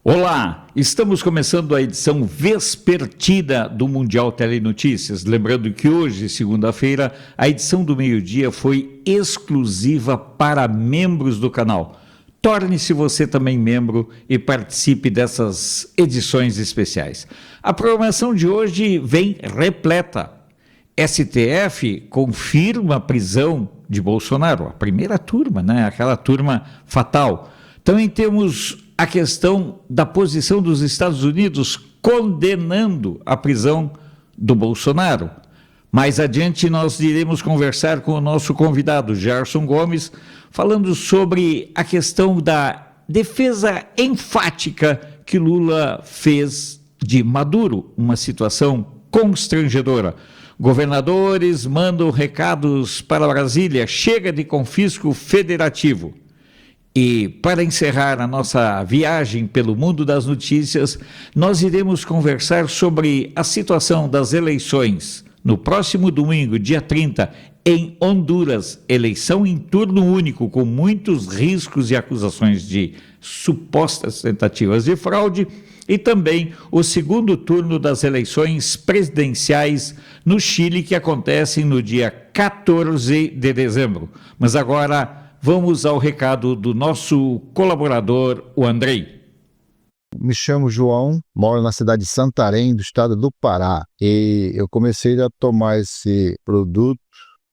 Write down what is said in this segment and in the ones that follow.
Olá, estamos começando a edição vespertina do Mundial Telenotícias. Lembrando que hoje, segunda-feira, a edição do meio-dia foi exclusiva para membros do canal. Torne-se você também membro e participe dessas edições especiais. A programação de hoje vem repleta. STF confirma a prisão de Bolsonaro, a primeira turma, né? Aquela turma fatal. Também temos a questão da posição dos Estados Unidos condenando a prisão do Bolsonaro. Mais adiante nós iremos conversar com o nosso convidado, Gerson Gomes, falando sobre a questão da defesa enfática que Lula fez de Maduro, uma situação constrangedora. Governadores mandam recados para Brasília, chega de confisco federativo. E para encerrar a nossa viagem pelo mundo das notícias, nós iremos conversar sobre a situação das eleições no próximo domingo, dia 30, em Honduras, eleição em turno único, com muitos riscos e acusações de supostas tentativas de fraude, e também o segundo turno das eleições presidenciais no Chile, que acontecem no dia 14 de dezembro. Mas agora vamos ao recado do nosso colaborador, o Andrei. Me chamo João, moro na cidade de Santarém, do estado do Pará. E eu comecei a tomar esse produto.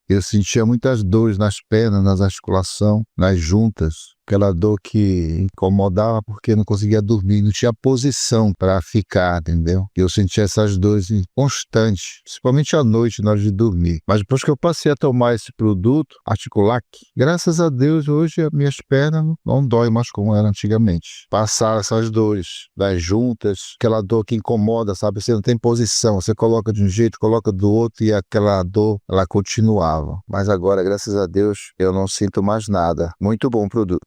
Eu sentia muitas dores nas pernas, nas articulações, nas juntas. Aquela dor que incomodava porque não conseguia dormir, não tinha posição para ficar, entendeu? Eu sentia essas dores constantes, principalmente à noite, na hora de dormir. Mas depois que eu passei a tomar esse produto, Articulac, graças a Deus, hoje as minhas pernas não doem mais como era antigamente. Passaram essas dores das juntas, aquela dor que incomoda, sabe? Você não tem posição, você coloca de um jeito, coloca do outro e aquela dor, ela continuava. Mas agora, graças a Deus, eu não sinto mais nada. Muito bom o produto.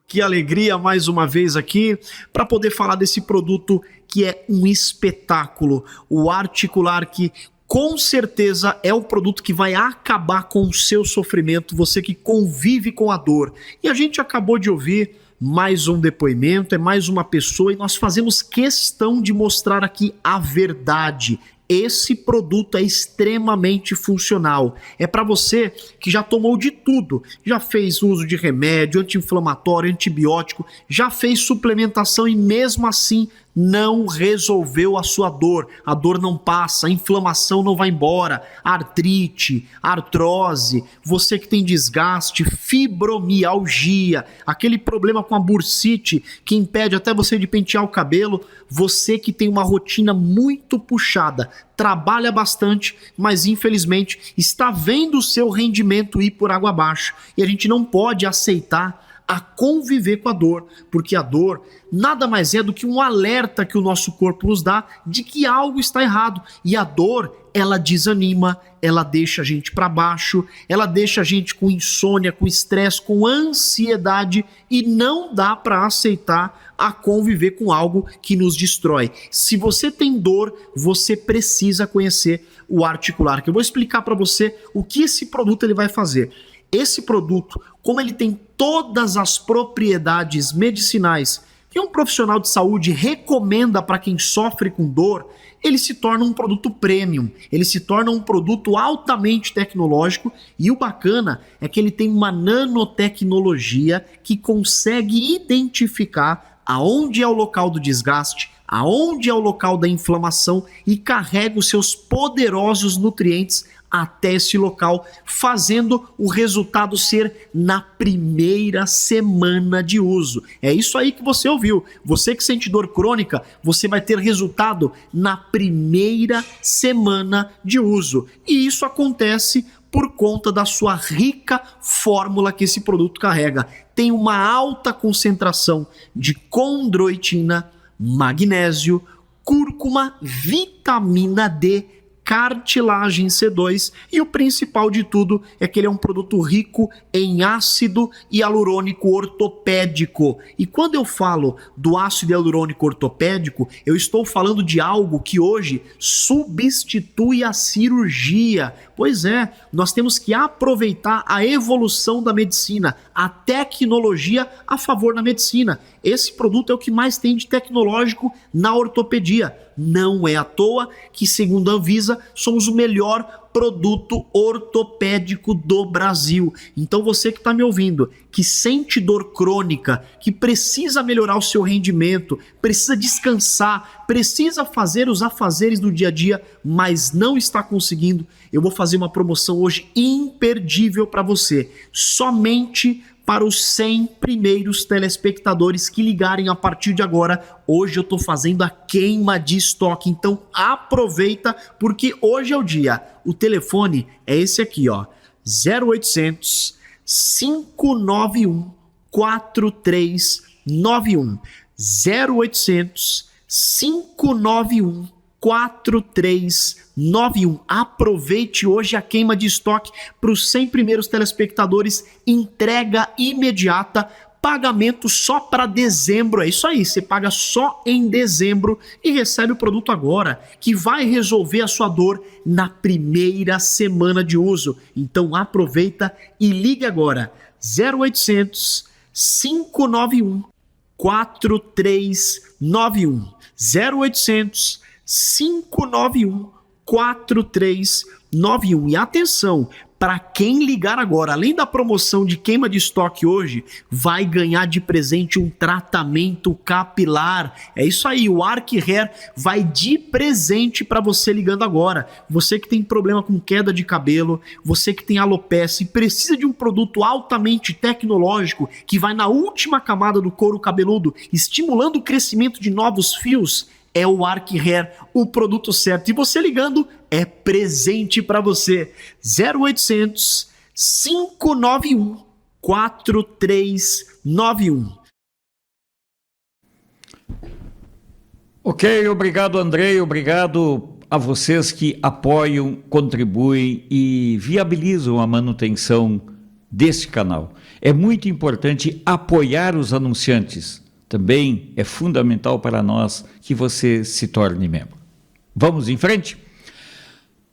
Que alegria mais uma vez aqui para poder falar desse produto que é um espetáculo, o Articular, que com certeza é o produto que vai acabar com o seu sofrimento, você que convive com a dor. E a gente acabou de ouvir mais um depoimento, é mais uma pessoa e nós fazemos questão de mostrar aqui a verdade. Esse produto é extremamente funcional. É para você que já tomou de tudo, já fez uso de remédio, anti-inflamatório, antibiótico, já fez suplementação e mesmo assim não resolveu a sua dor. A dor não passa, a inflamação não vai embora, artrite, artrose, você que tem desgaste, fibromialgia, aquele problema com a bursite que impede até você de pentear o cabelo, você que tem uma rotina muito puxada, trabalha bastante, mas infelizmente está vendo o seu rendimento ir por água abaixo e a gente não pode aceitar a conviver com a dor, porque a dor nada mais é do que um alerta que o nosso corpo nos dá de que algo está errado. E a dor, ela desanima, ela deixa a gente para baixo, ela deixa a gente com insônia, com estresse, com ansiedade e não dá para aceitar a conviver com algo que nos destrói. Se você tem dor, você precisa conhecer o Articular, que eu vou explicar para você o que esse produto ele vai fazer. Esse produto, como ele tem todas as propriedades medicinais que um profissional de saúde recomenda para quem sofre com dor, ele se torna um produto premium, ele se torna um produto altamente tecnológico e o bacana é que ele tem uma nanotecnologia que consegue identificar aonde é o local do desgaste, aonde é o local da inflamação e carrega os seus poderosos nutrientes até esse local, fazendo o resultado ser na primeira semana de uso. É isso aí que você ouviu. Você que sente dor crônica, você vai ter resultado na primeira semana de uso. E isso acontece por conta da sua rica fórmula que esse produto carrega. Tem uma alta concentração de condroitina, magnésio, cúrcuma, vitamina D, cartilagem C2 e o principal de tudo é que ele é um produto rico em ácido hialurônico ortopédico. E quando eu falo do ácido hialurônico ortopédico, eu estou falando de algo que hoje substitui a cirurgia. Pois é, nós temos que aproveitar a evolução da medicina, a tecnologia a favor da medicina. Esse produto é o que mais tem de tecnológico na ortopedia. Não é à toa que, segundo a Anvisa, somos o melhor produto ortopédico do Brasil. Então você que está me ouvindo, que sente dor crônica, que precisa melhorar o seu rendimento, precisa descansar, precisa fazer os afazeres do dia a dia, mas não está conseguindo, eu vou fazer uma promoção hoje imperdível para você. Somente para os 100 primeiros telespectadores que ligarem a partir de agora. Hoje eu estou fazendo a queima de estoque, então aproveita, porque hoje é o dia. O telefone é esse aqui, ó, 0800 591 4391, 0800 591 4391. Aproveite hoje a queima de estoque para os 100 primeiros telespectadores, entrega imediata, pagamento só para dezembro. É isso aí, você paga só em dezembro e recebe o produto agora, que vai resolver a sua dor na primeira semana de uso. Então aproveita e ligue agora, 0800 591 4391, 0800 591 4391. E atenção, para quem ligar agora, além da promoção de queima de estoque hoje, vai ganhar de presente um tratamento capilar. É isso aí, o Arc Hair vai de presente para você ligando agora. Você que tem problema com queda de cabelo, você que tem alopecia e precisa de um produto altamente tecnológico que vai na última camada do couro cabeludo, estimulando o crescimento de novos fios, é o Arc Hair, o produto certo. E você ligando, é presente para você. 0800 591 4391. Ok, obrigado Andrei, obrigado a vocês que apoiam, contribuem e viabilizam a manutenção desse canal. É muito importante apoiar os anunciantes. Também é fundamental para nós que você se torne membro. Vamos em frente?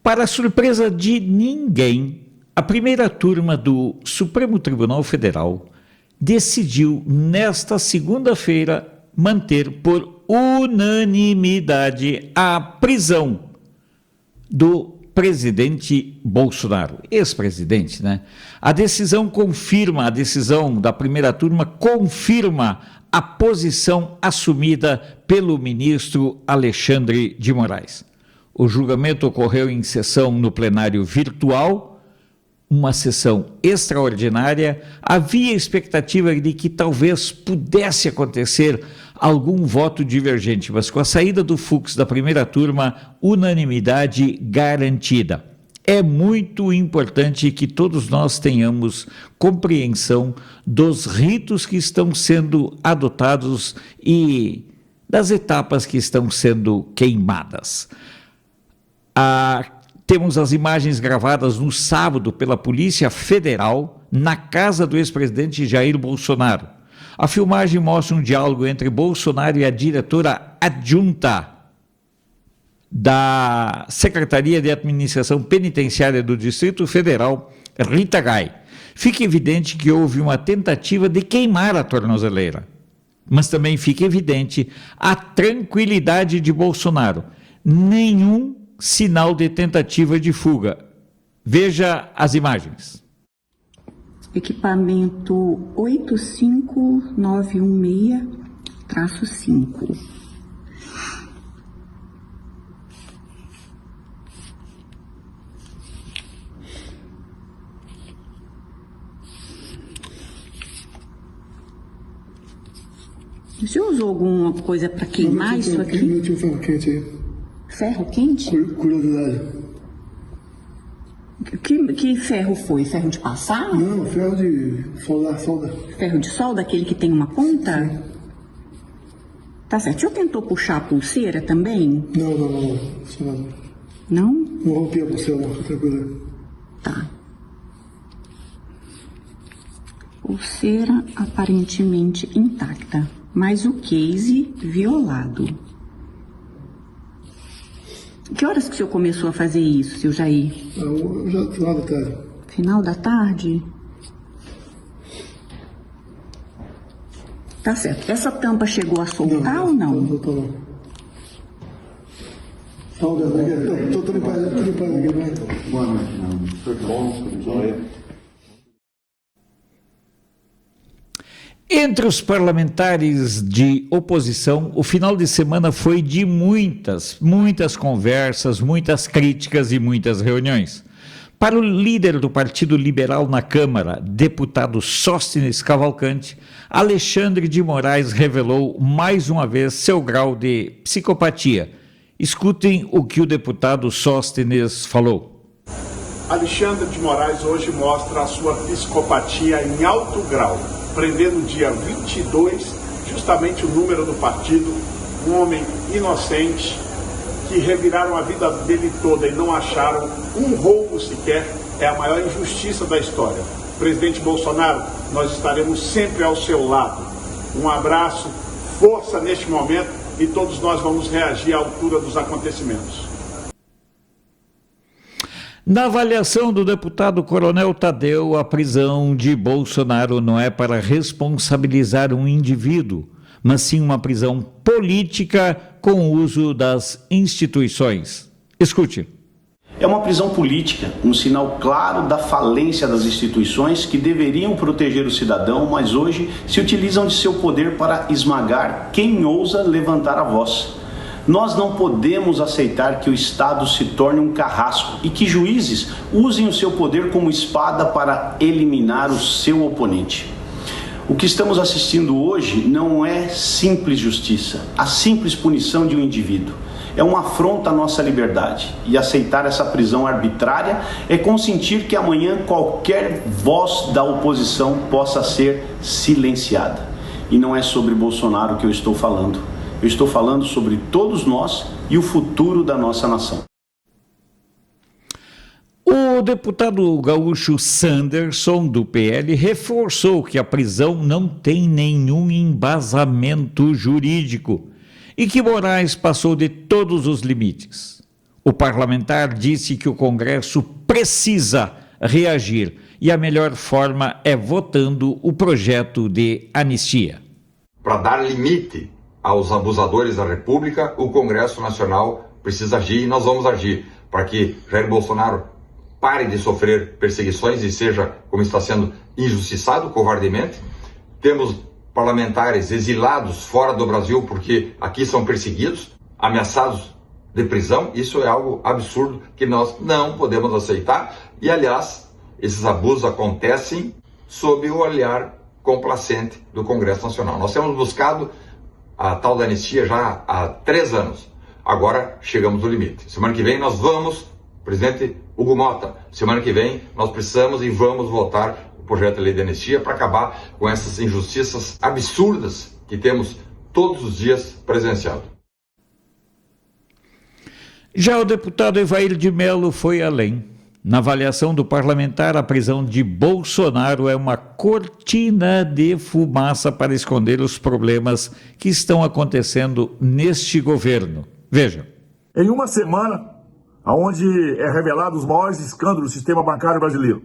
Para a surpresa de ninguém, a primeira turma do Supremo Tribunal Federal decidiu, nesta segunda-feira, manter por unanimidade a prisão do presidente Bolsonaro, ex-presidente, né? A decisão da primeira turma confirma a posição assumida pelo ministro Alexandre de Moraes. O julgamento ocorreu em sessão no plenário virtual, uma sessão extraordinária. Havia expectativa de que talvez pudesse acontecer algum voto divergente, mas com a saída do Fux da primeira turma, unanimidade garantida. É muito importante que todos nós tenhamos compreensão dos ritos que estão sendo adotados e das etapas que estão sendo queimadas. Temos as imagens gravadas no sábado pela Polícia Federal na casa do ex-presidente Jair Bolsonaro. A filmagem mostra um diálogo entre Bolsonaro e a diretora adjunta da Secretaria de Administração Penitenciária do Distrito Federal, Rita Gay. Fica evidente que houve uma tentativa de queimar a tornozeleira, mas também fica evidente a tranquilidade de Bolsonaro. Nenhum sinal de tentativa de fuga. Veja as imagens. Equipamento 85916-5. Você usou alguma coisa para queimar isso aqui? Não tinha ferro quente aí. Ferro quente? Curiosidade. Que ferro foi? Ferro de passar? Não, ferro de solda. Ferro de solda, aquele que tem uma ponta? Sim. Tá certo. O senhor tentou puxar a pulseira também? Não. Não? Não rompi a pulseira, não, fica tranquilo. Tá. Pulseira aparentemente intacta, mas o case violado. Que horas que o senhor começou a fazer isso, seu Jair? Já final da tarde. Final da tarde? Tá certo. Essa tampa chegou a soltar ou não? Não soltou, não. Tô limpando aqui, vai. Boa noite, tudo bom? Joia. Entre os parlamentares de oposição, o final de semana foi de muitas conversas, muitas críticas e muitas reuniões. Para o líder do Partido Liberal na Câmara, deputado Sóstenes Cavalcante, Alexandre de Moraes revelou mais uma vez seu grau de psicopatia. Escutem o que o deputado Sóstenes falou. Alexandre de Moraes hoje mostra a sua psicopatia em alto grau. Prendendo no dia 22, justamente o número do partido, um homem inocente, que reviraram a vida dele toda e não acharam um roubo sequer, é a maior injustiça da história. Presidente Bolsonaro, nós estaremos sempre ao seu lado. Um abraço, força neste momento e todos nós vamos reagir à altura dos acontecimentos. Na avaliação do deputado Coronel Tadeu, a prisão de Bolsonaro não é para responsabilizar um indivíduo, mas sim uma prisão política com o uso das instituições. Escute. É uma prisão política, um sinal claro da falência das instituições que deveriam proteger o cidadão, mas hoje se utilizam de seu poder para esmagar quem ousa levantar a voz. Nós não podemos aceitar que o Estado se torne um carrasco e que juízes usem o seu poder como espada para eliminar o seu oponente. O que estamos assistindo hoje não é simples justiça, a simples punição de um indivíduo. É uma afronta à nossa liberdade. E aceitar essa prisão arbitrária é consentir que amanhã qualquer voz da oposição possa ser silenciada. E não é sobre Bolsonaro que eu estou falando. Eu estou falando sobre todos nós e o futuro da nossa nação. O deputado gaúcho Sanderson, do PL, reforçou que a prisão não tem nenhum embasamento jurídico e que Moraes passou de todos os limites. O parlamentar disse que o Congresso precisa reagir e a melhor forma é votando o projeto de anistia. Para dar limite aos abusadores da República, o Congresso Nacional precisa agir e nós vamos agir para que Jair Bolsonaro pare de sofrer perseguições e seja, como está sendo, injustiçado covardemente. Temos parlamentares exilados fora do Brasil porque aqui são perseguidos, ameaçados de prisão. Isso é algo absurdo que nós não podemos aceitar e, aliás, esses abusos acontecem sob o olhar complacente do Congresso Nacional. Nós temos buscado a tal da anistia já há 3 anos. Agora chegamos no limite. Semana que vem nós vamos, presidente Hugo Mota, semana que vem nós precisamos e vamos votar o projeto de lei de anistia para acabar com essas injustiças absurdas que temos todos os dias presenciado. Já o deputado Evair de Mello foi além. Na avaliação do parlamentar, a prisão de Bolsonaro é uma cortina de fumaça para esconder os problemas que estão acontecendo neste governo. Veja. Em uma semana, onde é revelado os maiores escândalos do sistema bancário brasileiro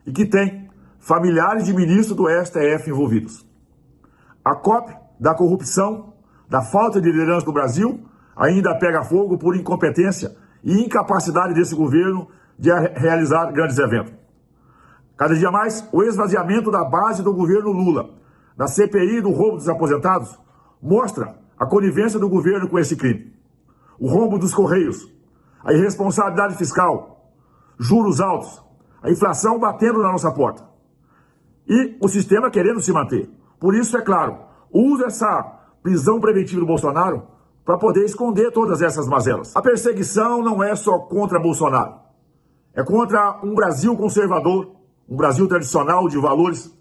e que tem familiares de ministros do STF envolvidos. A COP da corrupção, da falta de liderança do Brasil, ainda pega fogo por incompetência e incapacidade desse governo de realizar grandes eventos. Cada dia mais, o esvaziamento da base do governo Lula, da CPI do roubo dos aposentados, mostra a conivência do governo com esse crime. O rombo dos Correios, a irresponsabilidade fiscal, juros altos, a inflação batendo na nossa porta. E o sistema querendo se manter. Por isso, é claro, usa essa prisão preventiva do Bolsonaro para poder esconder todas essas mazelas. A perseguição não é só contra Bolsonaro. É contra um Brasil conservador, um Brasil tradicional de valores,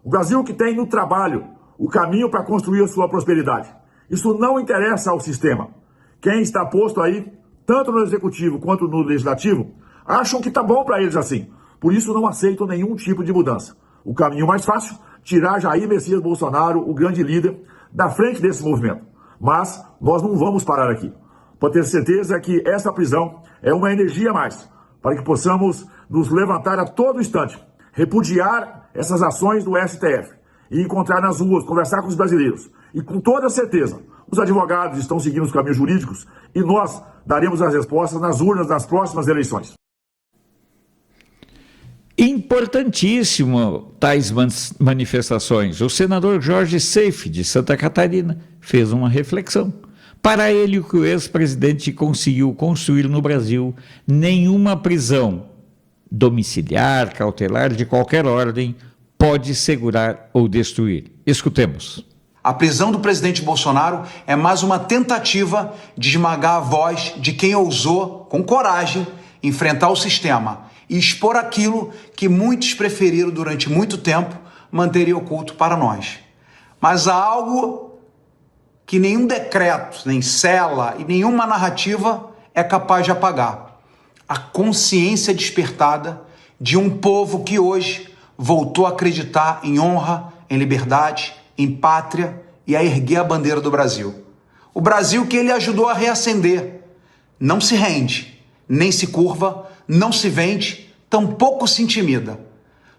um Brasil que tem no trabalho o caminho para construir a sua prosperidade. Isso não interessa ao sistema. Quem está posto aí tanto no Executivo quanto no Legislativo, acham que está bom para eles assim. Por isso não aceitam nenhum tipo de mudança. O caminho mais fácil, tirar Jair Messias Bolsonaro, o grande líder, da frente desse movimento. Mas nós não vamos parar aqui. Pode ter certeza que essa prisão é uma energia a mais, para que possamos nos levantar a todo instante, repudiar essas ações do STF e encontrar nas ruas, conversar com os brasileiros. E com toda certeza, os advogados estão seguindo os caminhos jurídicos e nós daremos as respostas nas urnas nas próximas eleições. Importantíssimo tais manifestações. O senador Jorge Seife, de Santa Catarina, fez uma reflexão. Para ele, o que o ex-presidente conseguiu construir no Brasil, nenhuma prisão domiciliar, cautelar, de qualquer ordem, pode segurar ou destruir. Escutemos. A prisão do presidente Bolsonaro é mais uma tentativa de esmagar a voz de quem ousou, com coragem, enfrentar o sistema e expor aquilo que muitos preferiram durante muito tempo manterem oculto para nós. Mas há algo que nenhum decreto, nem cela e nenhuma narrativa é capaz de apagar. A consciência despertada de um povo que hoje voltou a acreditar em honra, em liberdade, em pátria e a erguer a bandeira do Brasil. O Brasil que ele ajudou a reacender. Não se rende, nem se curva, não se vende, tampouco se intimida.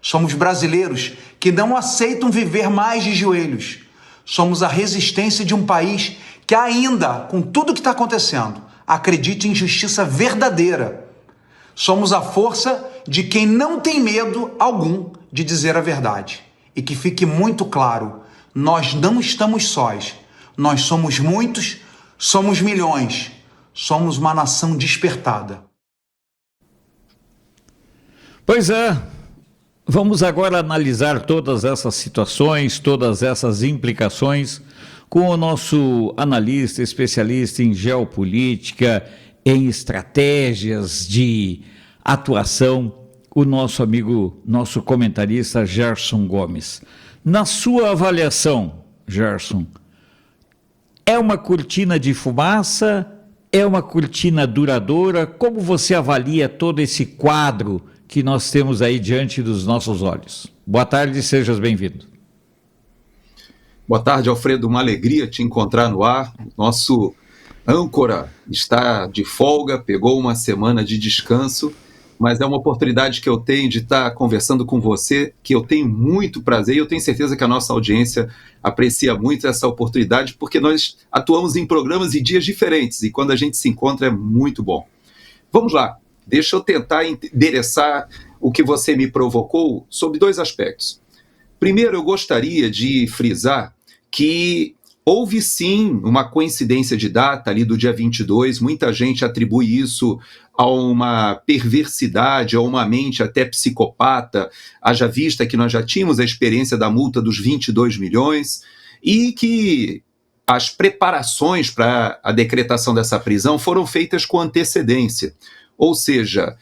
Somos brasileiros que não aceitam viver mais de joelhos. Somos a resistência de um país que ainda, com tudo que está acontecendo, acredita em justiça verdadeira. Somos a força de quem não tem medo algum de dizer a verdade. E que fique muito claro, nós não estamos sós. Nós somos muitos, somos milhões. Somos uma nação despertada. Pois é, vamos agora analisar todas essas situações, todas essas implicações com o nosso analista, especialista em geopolítica, em estratégias de atuação, o nosso amigo, nosso comentarista Gerson Gomes. Na sua avaliação, Gerson, é uma cortina de fumaça? É uma cortina duradoura? Como você avalia todo esse quadro que nós temos aí diante dos nossos olhos? Boa tarde, sejas bem-vindo. Boa tarde, Alfredo, uma alegria te encontrar no ar. Nosso âncora está de folga, pegou uma semana de descanso, mas é uma oportunidade que eu tenho de estar conversando com você, que eu tenho muito prazer, e eu tenho certeza que a nossa audiência aprecia muito essa oportunidade, porque nós atuamos em programas e dias diferentes, e quando a gente se encontra é muito bom. Vamos lá. Deixa eu tentar endereçar o que você me provocou sobre dois aspectos. Primeiro, eu gostaria de frisar que houve sim uma coincidência de data ali do dia 22, muita gente atribui isso a uma perversidade, a uma mente até psicopata, haja vista que nós já tínhamos a experiência da multa dos 22 milhões e que as preparações para a decretação dessa prisão foram feitas com antecedência. Ou seja,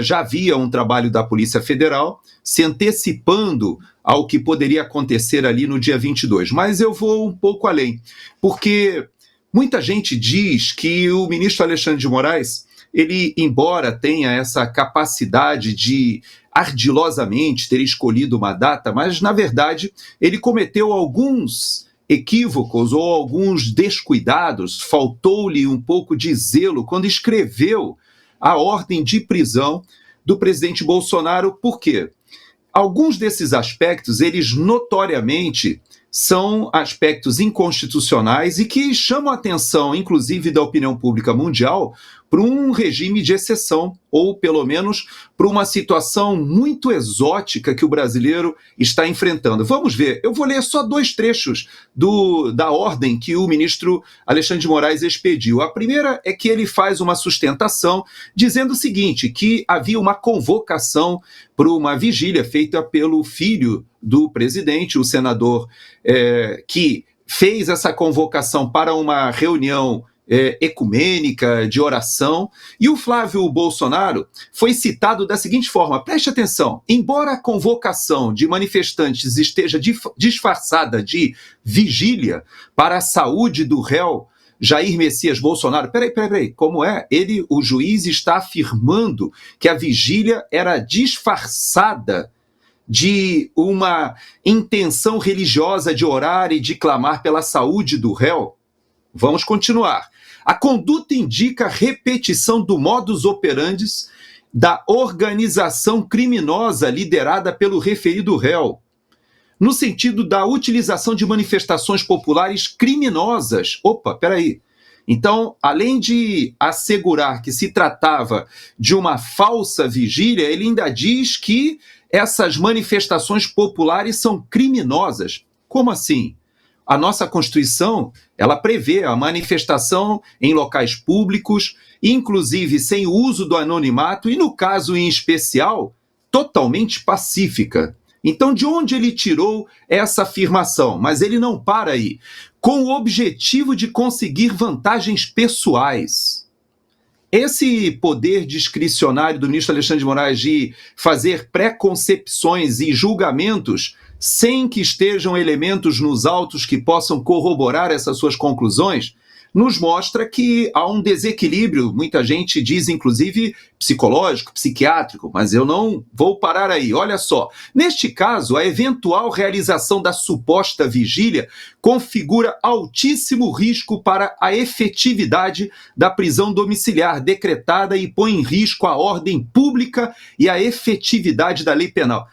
já havia um trabalho da Polícia Federal se antecipando ao que poderia acontecer ali no dia 22. Mas eu vou um pouco além, porque muita gente diz que o ministro Alexandre de Moraes, ele, embora tenha essa capacidade de ardilosamente ter escolhido uma data, mas, na verdade, ele cometeu alguns equívocos ou alguns descuidados, faltou-lhe um pouco de zelo quando escreveu a ordem de prisão do presidente Bolsonaro. Por quê? Alguns desses aspectos, eles notoriamente são aspectos inconstitucionais e que chamam a atenção, inclusive da opinião pública mundial, para um regime de exceção, ou pelo menos para uma situação muito exótica que o brasileiro está enfrentando. Vamos ver, eu vou ler só dois trechos da ordem que o ministro Alexandre de Moraes expediu. A primeira é que ele faz uma sustentação dizendo o seguinte, que havia uma convocação para uma vigília feita pelo filho do presidente, o senador que fez essa convocação para uma reunião ecumênica, de oração, e o Flávio Bolsonaro foi citado da seguinte forma, preste atenção, embora a convocação de manifestantes esteja disfarçada de vigília para a saúde do réu, Jair Messias Bolsonaro. Peraí, como é? O juiz está afirmando que a vigília era disfarçada de uma intenção religiosa de orar e de clamar pela saúde do réu? Vamos continuar. A conduta indica repetição do modus operandi da organização criminosa liderada pelo referido réu, no sentido da utilização de manifestações populares criminosas. Opa, peraí. Então, além de assegurar que se tratava de uma falsa vigília, ele ainda diz que essas manifestações populares são criminosas. Como assim? A nossa Constituição, ela prevê a manifestação em locais públicos, inclusive sem o uso do anonimato e, no caso em especial, totalmente pacífica. Então, de onde ele tirou essa afirmação? Mas ele não para aí. Com o objetivo de conseguir vantagens pessoais. Esse poder discricionário do ministro Alexandre de Moraes de fazer preconcepções e julgamentos sem que estejam elementos nos autos que possam corroborar essas suas conclusões, nos mostra que há um desequilíbrio, muita gente diz inclusive psicológico, psiquiátrico, mas eu não vou parar aí. Olha só, neste caso, a eventual realização da suposta vigília configura altíssimo risco para a efetividade da prisão domiciliar decretada e põe em risco a ordem pública e a efetividade da lei penal.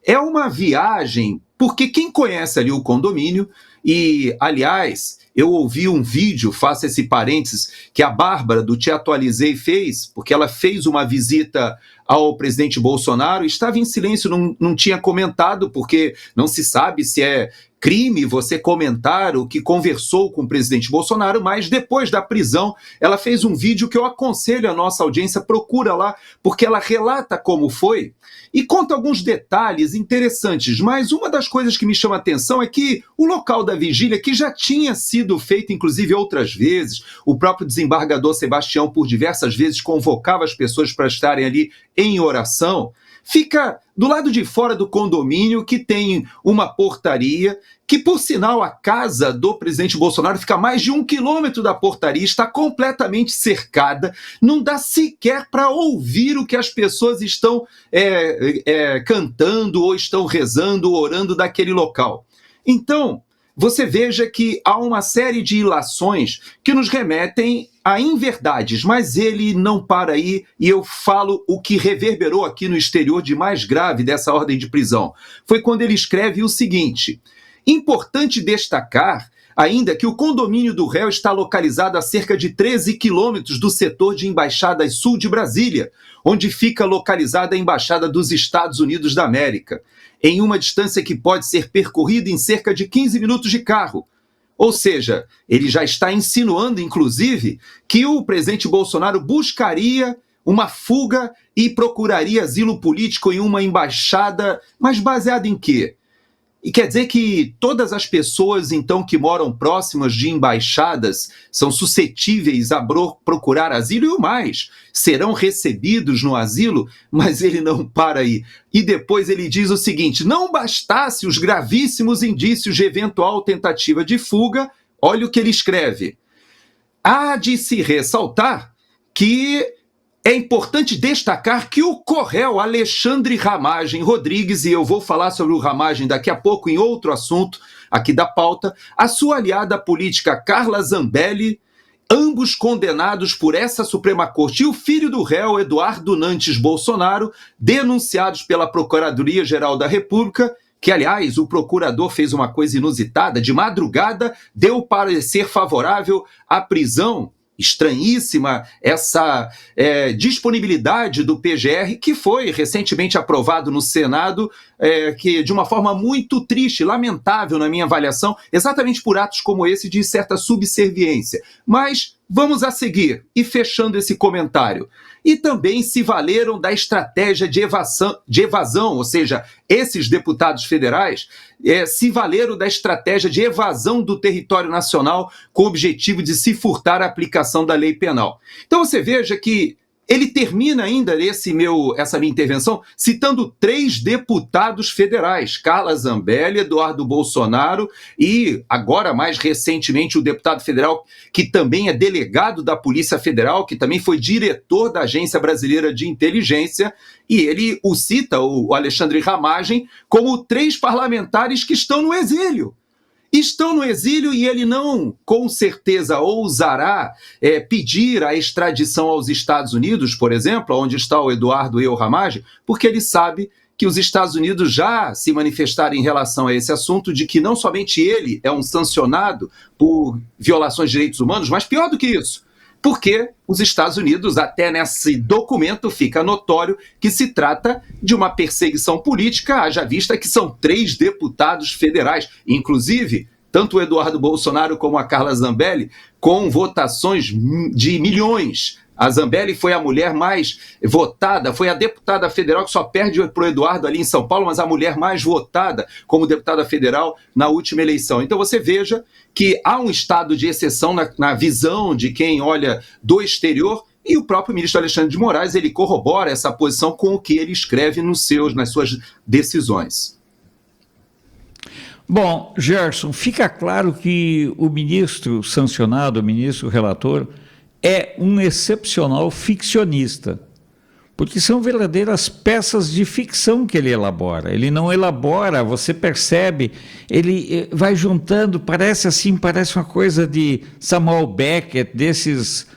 É uma viagem, porque quem conhece ali o condomínio, e, aliás, eu ouvi um vídeo, faço esse parênteses, que a Bárbara do Te Atualizei fez, porque ela fez uma visita ao presidente Bolsonaro, estava em silêncio, não tinha comentado, porque não se sabe se é crime você comentar o que conversou com o presidente Bolsonaro, mas depois da prisão, ela fez um vídeo que eu aconselho a nossa audiência, procura lá, porque ela relata como foi e conta alguns detalhes interessantes, mas uma das coisas que me chama a atenção é que o local da vigília, que já tinha sido feito inclusive outras vezes, o próprio desembargador Sebastião por diversas vezes convocava as pessoas para estarem ali em oração, fica do lado de fora do condomínio, que tem uma portaria, que por sinal a casa do presidente Bolsonaro fica a mais de 1 quilômetro da portaria, está completamente cercada, não dá sequer para ouvir o que as pessoas estão cantando ou estão rezando, orando daquele local. Então, você veja que há uma série de ilações que nos remetem a inverdades, mas ele não para aí, e eu falo o que reverberou aqui no exterior de mais grave dessa ordem de prisão. Foi quando ele escreve o seguinte: importante destacar ainda que o condomínio do réu está localizado a cerca de 13 quilômetros do setor de Embaixadas Sul de Brasília, onde fica localizada a Embaixada dos Estados Unidos da América, em uma distância que pode ser percorrida em cerca de 15 minutos de carro. Ou seja, ele já está insinuando, inclusive, que o presidente Bolsonaro buscaria uma fuga e procuraria asilo político em uma embaixada, mas baseado em quê? E quer dizer que todas as pessoas, então, que moram próximas de embaixadas são suscetíveis a procurar asilo e o mais, serão recebidos no asilo, mas ele não para aí. E depois ele diz o seguinte: não bastasse os gravíssimos indícios de eventual tentativa de fuga, olha o que ele escreve. Há de se ressaltar que é importante destacar que o Corréu Alexandre Ramagem Rodrigues, e eu vou falar sobre o Ramagem daqui a pouco em outro assunto aqui da pauta, a sua aliada política Carla Zambelli, ambos condenados por essa Suprema Corte, e o filho do réu Eduardo Nantes Bolsonaro, denunciados pela Procuradoria-Geral da República, que, aliás, o procurador fez uma coisa inusitada, de madrugada deu parecer favorável à prisão. Estranhíssima essa disponibilidade do PGR, que foi recentemente aprovado no Senado, que de uma forma muito triste, lamentável na minha avaliação, exatamente por atos como esse de certa subserviência. Mas vamos a seguir, e fechando esse comentário. E também se valeram da estratégia de evasão, ou seja, esses deputados federais se valeram da estratégia de evasão do território nacional com o objetivo de se furtar a aplicação da lei penal. Então você veja que ele termina ainda essa minha intervenção citando 3 deputados federais, Carla Zambelli, Eduardo Bolsonaro e, agora mais recentemente, o deputado federal que também é delegado da Polícia Federal, que também foi diretor da Agência Brasileira de Inteligência, e ele o cita, o Alexandre Ramagem, como 3 parlamentares que estão no exílio. Estão no exílio e ele não, com certeza, ousará pedir a extradição aos Estados Unidos, por exemplo, onde está o Eduardo Ramagem, porque ele sabe que os Estados Unidos já se manifestaram em relação a esse assunto, de que não somente ele é um sancionado por violações de direitos humanos, mas pior do que isso, porque os Estados Unidos, até nesse documento, fica notório que se trata de uma perseguição política, haja vista que são 3 deputados federais, inclusive tanto o Eduardo Bolsonaro como a Carla Zambelli, com votações de milhões. A Zambelli foi a mulher mais votada, foi a deputada federal que só perde para o Eduardo ali em São Paulo, mas a mulher mais votada como deputada federal na última eleição. Então você veja que há um estado de exceção na visão de quem olha do exterior, e o próprio ministro Alexandre de Moraes, ele corrobora essa posição com o que ele escreve nas suas decisões. Bom, Gerson, fica claro que o ministro sancionado, o ministro relator, é um excepcional ficcionista, porque são verdadeiras peças de ficção que ele elabora. Ele não elabora, você percebe, ele vai juntando, parece uma coisa de Samuel Beckett, desses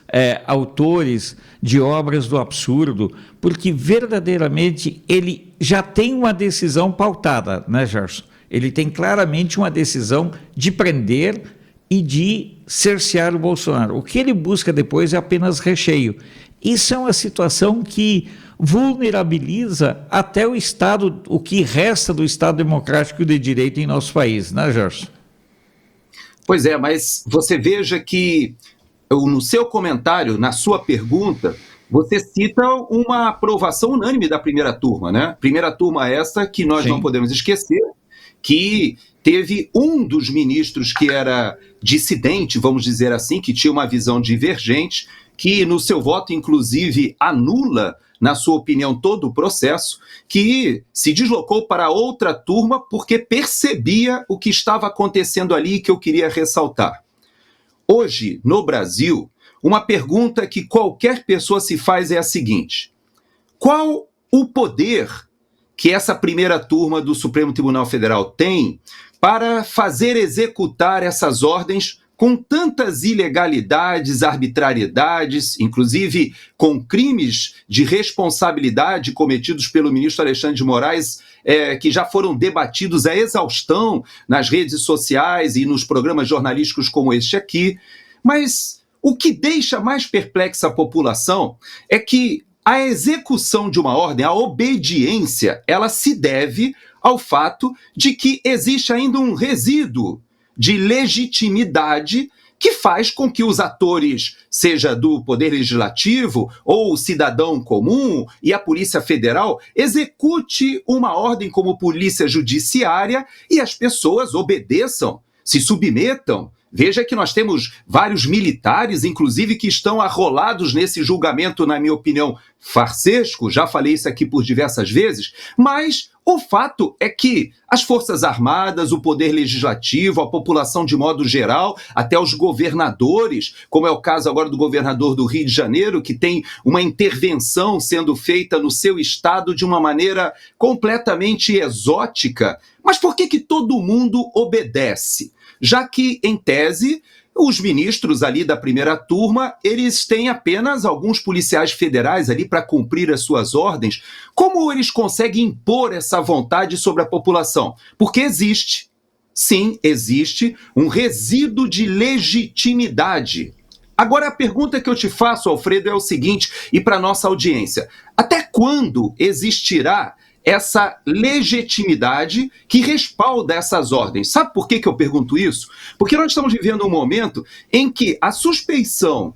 autores de obras do absurdo, porque verdadeiramente ele já tem uma decisão pautada, né, Gerson? Ele tem claramente uma decisão de prender e de cercear o Bolsonaro. O que ele busca depois é apenas recheio. Isso é uma situação que vulnerabiliza até o Estado, o que resta do Estado democrático de direito em nosso país, né, Gerson? Pois é, mas você veja que no seu comentário, na sua pergunta, você cita uma aprovação unânime da primeira turma, né? Primeira turma essa que nós não podemos esquecer, que teve um dos ministros que era dissidente, vamos dizer assim, que tinha uma visão divergente, que no seu voto, inclusive, anula, na sua opinião, todo o processo, que se deslocou para outra turma porque percebia o que estava acontecendo ali e que eu queria ressaltar. Hoje, no Brasil, uma pergunta que qualquer pessoa se faz é a seguinte: qual o poder que essa primeira turma do Supremo Tribunal Federal tem para fazer executar essas ordens com tantas ilegalidades, arbitrariedades, inclusive com crimes de responsabilidade cometidos pelo ministro Alexandre de Moraes, que já foram debatidos à exaustão nas redes sociais e nos programas jornalísticos como este aqui. Mas o que deixa mais perplexa a população é que a execução de uma ordem, a obediência, ela se deve ao fato de que existe ainda um resíduo de legitimidade que faz com que os atores, seja do Poder Legislativo ou o cidadão comum e a Polícia Federal, execute uma ordem como polícia judiciária e as pessoas obedeçam, se submetam. Veja que nós temos vários militares, inclusive, que estão arrolados nesse julgamento, na minha opinião, farsesco, já falei isso aqui por diversas vezes, mas o fato é que as Forças Armadas, o Poder Legislativo, a população de modo geral, até os governadores, como é o caso agora do governador do Rio de Janeiro, que tem uma intervenção sendo feita no seu estado de uma maneira completamente exótica. Mas por que todo mundo obedece? Já que, em tese, os ministros ali da primeira turma, eles têm apenas alguns policiais federais ali para cumprir as suas ordens. Como eles conseguem impor essa vontade sobre a população? Porque existe, sim, existe um resíduo de legitimidade. Agora, a pergunta que eu te faço, Alfredo, é o seguinte, e para a nossa audiência: até quando existirá essa legitimidade que respalda essas ordens? Sabe por que eu pergunto isso? Porque nós estamos vivendo um momento em que a suspeição,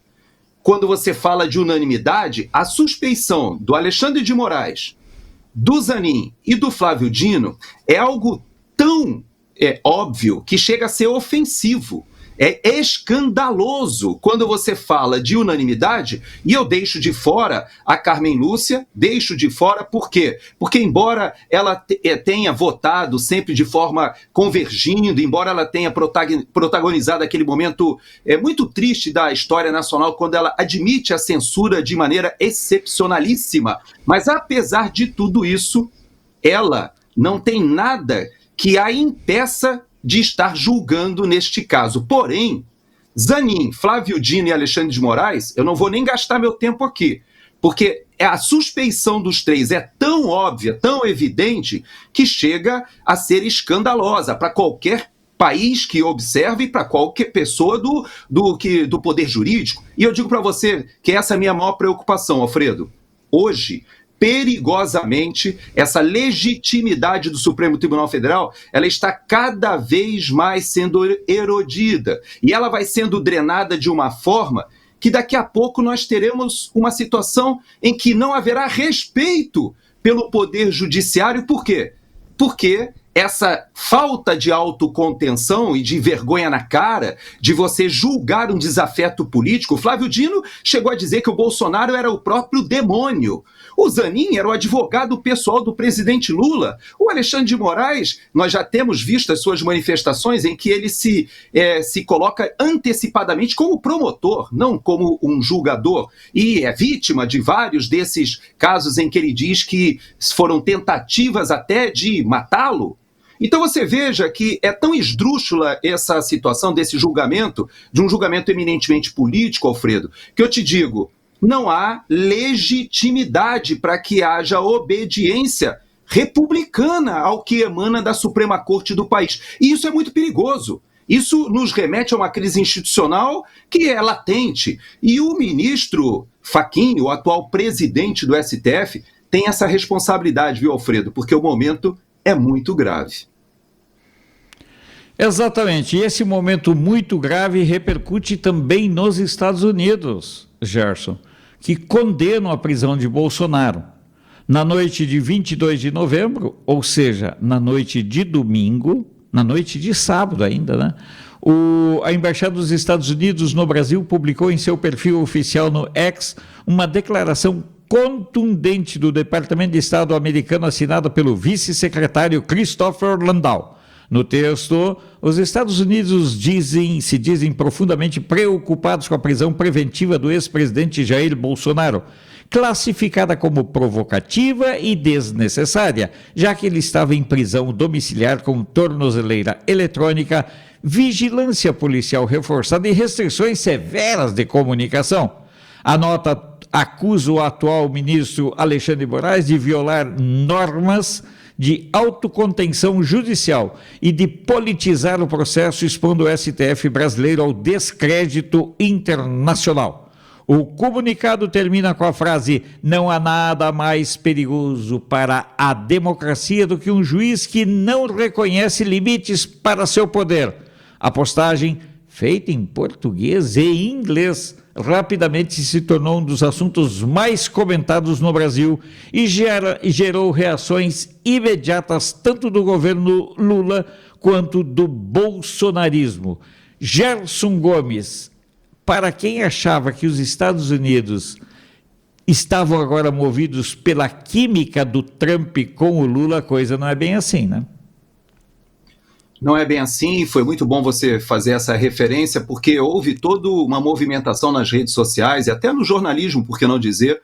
quando você fala de unanimidade, a suspeição do Alexandre de Moraes, do Zanin e do Flávio Dino é algo tão óbvio que chega a ser ofensivo. É escandaloso quando você fala de unanimidade e eu deixo de fora a Carmen Lúcia, deixo de fora por quê? Porque embora ela tenha votado sempre de forma convergindo, embora ela tenha protagonizado aquele momento muito triste da história nacional, quando ela admite a censura de maneira excepcionalíssima, mas apesar de tudo isso, ela não tem nada que a impeça de estar julgando neste caso. Porém, Zanin, Flávio Dino e Alexandre de Moraes, eu não vou nem gastar meu tempo aqui, porque a suspeição dos três é tão óbvia, tão evidente, que chega a ser escandalosa para qualquer país que observe, para qualquer pessoa do poder jurídico. E eu digo para você que essa é a minha maior preocupação, Alfredo. Hoje, perigosamente, essa legitimidade do Supremo Tribunal Federal, ela está cada vez mais sendo erodida. E ela vai sendo drenada de uma forma que daqui a pouco nós teremos uma situação em que não haverá respeito pelo Poder Judiciário. Por quê? Porque essa falta de autocontenção e de vergonha na cara, de você julgar um desafeto político. Flávio Dino chegou a dizer que o Bolsonaro era o próprio demônio. O Zanin era o advogado pessoal do presidente Lula. O Alexandre de Moraes, nós já temos visto as suas manifestações em que ele se coloca antecipadamente como promotor, não como um julgador, e é vítima de vários desses casos em que ele diz que foram tentativas até de matá-lo. Então você veja que é tão esdrúxula essa situação desse julgamento, de um julgamento eminentemente político, Alfredo, que eu te digo, não há legitimidade para que haja obediência republicana ao que emana da Suprema Corte do país. E isso é muito perigoso. Isso nos remete a uma crise institucional que é latente. E o ministro Fachin, o atual presidente do STF, tem essa responsabilidade, viu, Alfredo? Porque o momento é muito grave. Exatamente. E esse momento muito grave repercute também nos Estados Unidos, Gerson, que condenam a prisão de Bolsonaro. Na noite de 22 de novembro, ou seja, na noite de domingo, na noite de sábado ainda, né? A Embaixada dos Estados Unidos no Brasil publicou em seu perfil oficial no X uma declaração contundente do Departamento de Estado americano assinada pelo vice-secretário Christopher Landau. No texto, os Estados Unidos se dizem profundamente preocupados com a prisão preventiva do ex-presidente Jair Bolsonaro, classificada como provocativa e desnecessária, já que ele estava em prisão domiciliar com tornozeleira eletrônica, vigilância policial reforçada e restrições severas de comunicação. A nota acusa o atual ministro Alexandre de Moraes de violar normas de autocontenção judicial e de politizar o processo, expondo o STF brasileiro ao descrédito internacional. O comunicado termina com a frase: não há nada mais perigoso para a democracia do que um juiz que não reconhece limites para seu poder. A postagem, feita em português e inglês, rapidamente se tornou um dos assuntos mais comentados no Brasil e gerou reações imediatas tanto do governo Lula quanto do bolsonarismo. Gerson Gomes, para quem achava que os Estados Unidos estavam agora movidos pela química do Trump com o Lula, a coisa não é bem assim, né? Não é bem assim, foi muito bom você fazer essa referência, porque houve toda uma movimentação nas redes sociais e até no jornalismo, por que não dizer,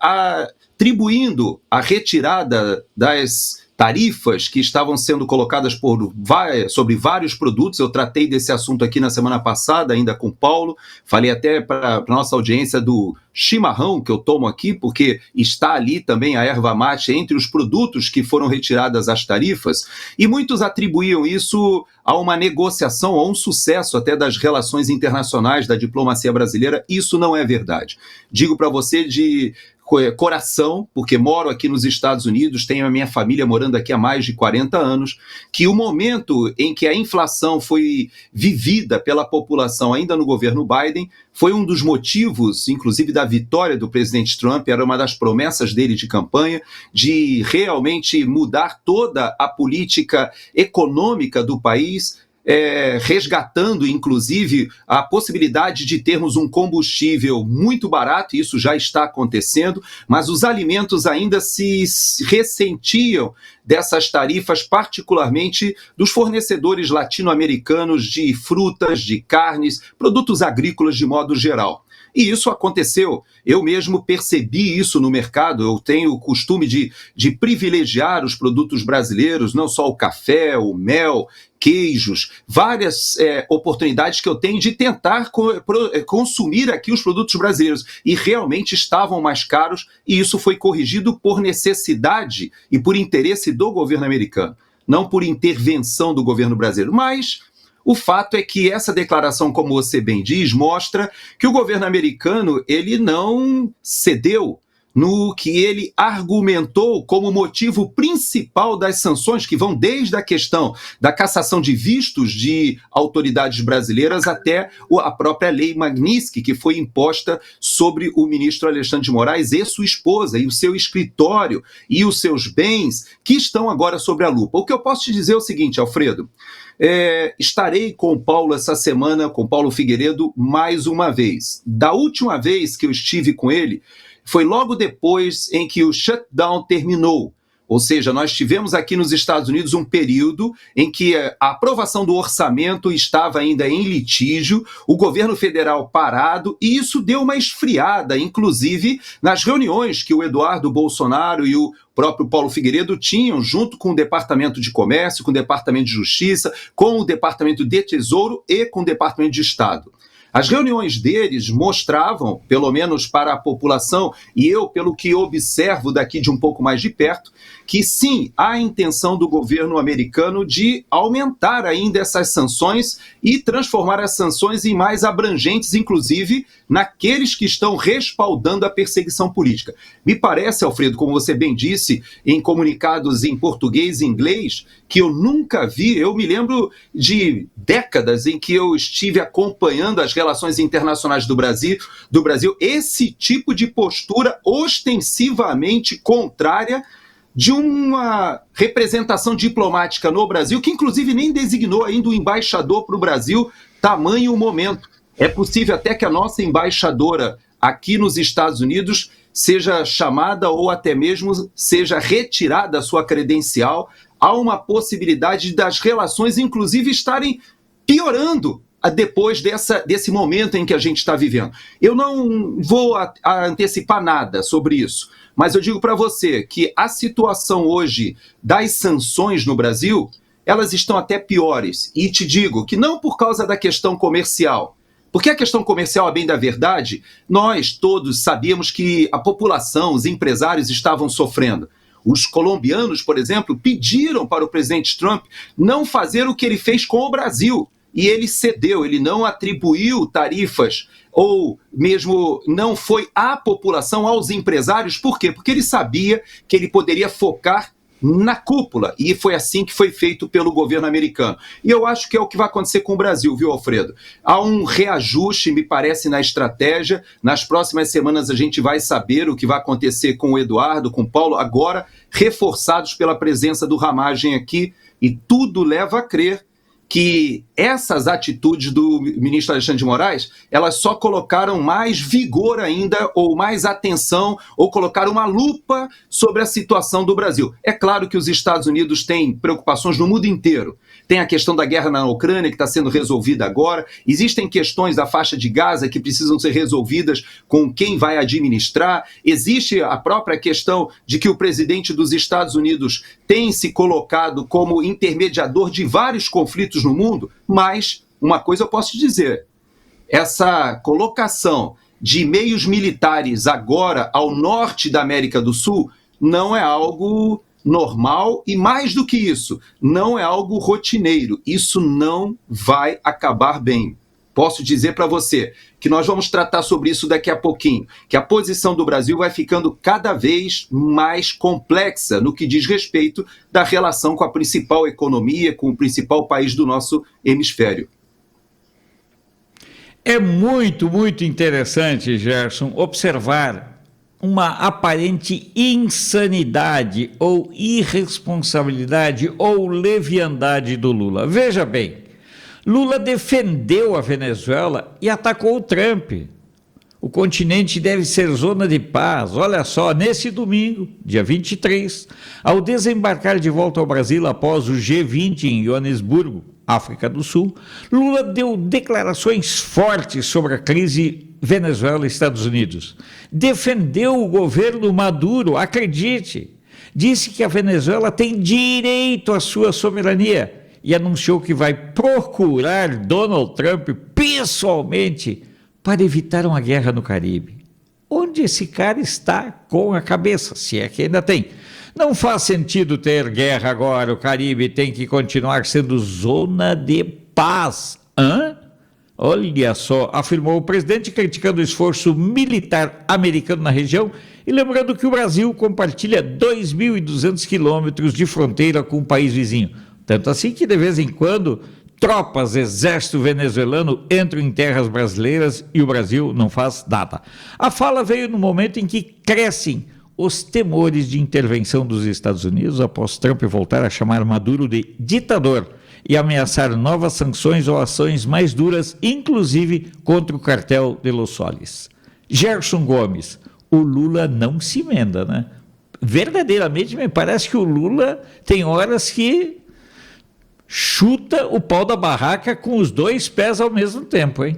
atribuindo a retirada das tarifas que estavam sendo colocadas sobre vários produtos. Eu tratei desse assunto aqui na semana passada, ainda com o Paulo, falei até para a nossa audiência do chimarrão que eu tomo aqui, porque está ali também a erva mate entre os produtos que foram retiradas as tarifas, e muitos atribuíam isso a uma negociação, a um sucesso até das relações internacionais da diplomacia brasileira. Isso não é verdade. Digo para você de coração, porque moro aqui nos Estados Unidos, tenho a minha família morando aqui há mais de 40 anos, que o momento em que a inflação foi vivida pela população ainda no governo Biden foi um dos motivos, inclusive, da vitória do presidente Trump. Era uma das promessas dele de campanha, de realmente mudar toda a política econômica do país, resgatando, inclusive, a possibilidade de termos um combustível muito barato, e isso já está acontecendo, mas os alimentos ainda se ressentiam dessas tarifas, particularmente dos fornecedores latino-americanos de frutas, de carnes, produtos agrícolas de modo geral. E isso aconteceu, eu mesmo percebi isso no mercado, eu tenho o costume de privilegiar os produtos brasileiros, não só o café, o mel, queijos, várias oportunidades que eu tenho de tentar consumir aqui os produtos brasileiros, e realmente estavam mais caros, e isso foi corrigido por necessidade e por interesse do governo americano, não por intervenção do governo brasileiro, mas o fato é que essa declaração, como você bem diz, mostra que o governo americano ele não cedeu no que ele argumentou como motivo principal das sanções, que vão desde a questão da cassação de vistos de autoridades brasileiras até a própria lei Magnitsky, que foi imposta sobre o ministro Alexandre de Moraes e sua esposa, e o seu escritório e os seus bens, que estão agora sob a lupa. O que eu posso te dizer é o seguinte, Alfredo, estarei com o Paulo essa semana, com o Paulo Figueiredo, mais uma vez. Da última vez que eu estive com ele, foi logo depois em que o shutdown terminou. Ou seja, nós tivemos aqui nos Estados Unidos um período em que a aprovação do orçamento estava ainda em litígio, o governo federal parado, e isso deu uma esfriada, inclusive nas reuniões que o Eduardo Bolsonaro e o próprio Paulo Figueiredo tinham junto com o Departamento de Comércio, com o Departamento de Justiça, com o Departamento de Tesouro e com o Departamento de Estado. As reuniões deles mostravam, pelo menos para a população, e eu, pelo que observo daqui de um pouco mais de perto, que sim, há a intenção do governo americano de aumentar ainda essas sanções e transformar as sanções em mais abrangentes, inclusive naqueles que estão respaldando a perseguição política. Me parece, Alfredo, como você bem disse, em comunicados em português e inglês, que eu nunca vi, eu me lembro de décadas em que eu estive acompanhando as relações internacionais do Brasil, esse tipo de postura ostensivamente contrária de uma representação diplomática no Brasil, que inclusive nem designou ainda o embaixador para o Brasil, tamanho o momento. É possível até que a nossa embaixadora aqui nos Estados Unidos seja chamada ou até mesmo seja retirada a sua credencial. Há uma possibilidade das relações, inclusive, estarem piorando depois desse momento em que a gente está vivendo. Eu não vou antecipar nada sobre isso, mas eu digo para você que a situação hoje das sanções no Brasil, elas estão até piores. E te digo que não por causa da questão comercial, porque a questão comercial, a bem da verdade, nós todos sabíamos que a população, os empresários estavam sofrendo. Os colombianos, por exemplo, pediram para o presidente Trump não fazer o que ele fez com o Brasil. E ele cedeu, ele não atribuiu tarifas ou mesmo não foi à população, aos empresários. Por quê? Porque ele sabia que ele poderia focar na cúpula, e foi assim que foi feito pelo governo americano. E eu acho que é o que vai acontecer com o Brasil, viu, Alfredo? Há um reajuste, me parece, na estratégia. Nas próximas semanas a gente vai saber o que vai acontecer com o Eduardo, com o Paulo, agora reforçados pela presença do Ramagem aqui, e tudo leva a crer que essas atitudes do ministro Alexandre de Moraes, elas só colocaram mais vigor ainda, ou mais atenção, ou colocaram uma lupa sobre a situação do Brasil. É claro que os Estados Unidos têm preocupações no mundo inteiro. Tem a questão da guerra na Ucrânia, que está sendo resolvida agora. Existem questões da faixa de Gaza que precisam ser resolvidas com quem vai administrar. Existe a própria questão de que o presidente dos Estados Unidos tem se colocado como intermediador de vários conflitos no mundo, mas uma coisa eu posso te dizer, essa colocação de meios militares agora ao norte da América do Sul não é algo normal e, mais do que isso, não é algo rotineiro. Isso não vai acabar bem. Posso dizer para você que nós vamos tratar sobre isso daqui a pouquinho, que a posição do Brasil vai ficando cada vez mais complexa no que diz respeito da relação com a principal economia, com o principal país do nosso hemisfério. É muito, muito interessante, Gerson, observar uma aparente insanidade ou irresponsabilidade ou leviandade do Lula. Veja bem, Lula defendeu a Venezuela e atacou o Trump. O continente deve ser zona de paz. Olha só, nesse domingo, dia 23, ao desembarcar de volta ao Brasil após o G20 em Joanesburgo, África do Sul, Lula deu declarações fortes sobre a crise Venezuela e Estados Unidos. Defendeu o governo Maduro, acredite. Disse que a Venezuela tem direito à sua soberania e anunciou que vai procurar Donald Trump pessoalmente para evitar uma guerra no Caribe. Onde esse cara está com a cabeça, se é que ainda tem? Não faz sentido ter guerra agora, o Caribe tem que continuar sendo zona de paz. Hã? Olha só, afirmou o presidente, criticando o esforço militar americano na região e lembrando que o Brasil compartilha 2.200 quilômetros de fronteira com o país vizinho. Tanto assim que, de vez em quando, tropas, exército venezuelano entram em terras brasileiras e o Brasil não faz nada. A fala veio no momento em que crescem os temores de intervenção dos Estados Unidos após Trump voltar a chamar Maduro de ditador e ameaçar novas sanções ou ações mais duras, inclusive contra o cartel de Los Soles. Gerson Gomes, o Lula não se emenda, né? Verdadeiramente me parece que o Lula tem horas que chuta o pau da barraca com os dois pés ao mesmo tempo, hein?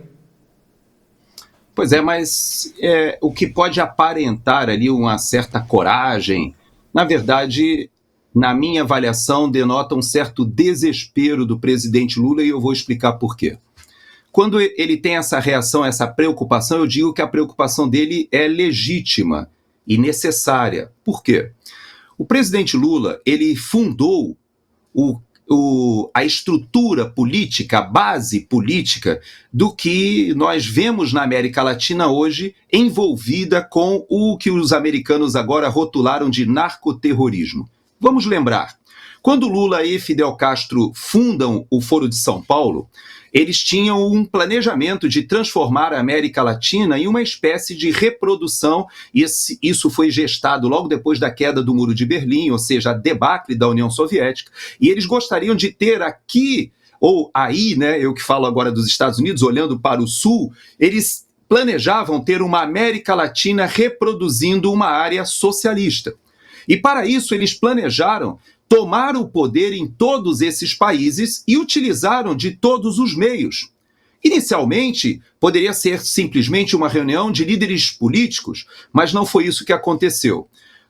Pois é, mas o que pode aparentar ali uma certa coragem, na verdade, na minha avaliação, denota um certo desespero do presidente Lula, e eu vou explicar por quê. Quando ele tem essa reação, essa preocupação, eu digo que a preocupação dele é legítima e necessária. Por quê? O presidente Lula, ele fundou a estrutura política, a base política do que nós vemos na América Latina hoje, envolvida com o que os americanos agora rotularam de narcoterrorismo. Vamos lembrar, quando Lula e Fidel Castro fundam o Foro de São Paulo, eles tinham um planejamento de transformar a América Latina em uma espécie de reprodução, e isso foi gestado logo depois da queda do Muro de Berlim, ou seja, a debacle da União Soviética, e eles gostariam de ter aqui, ou aí, né, eu que falo agora dos Estados Unidos, olhando para o Sul, eles planejavam ter uma América Latina reproduzindo uma área socialista. E para isso eles planejaram tomar o poder em todos esses países e utilizaram de todos os meios. Inicialmente, poderia ser simplesmente uma reunião de líderes políticos, mas não foi isso que aconteceu.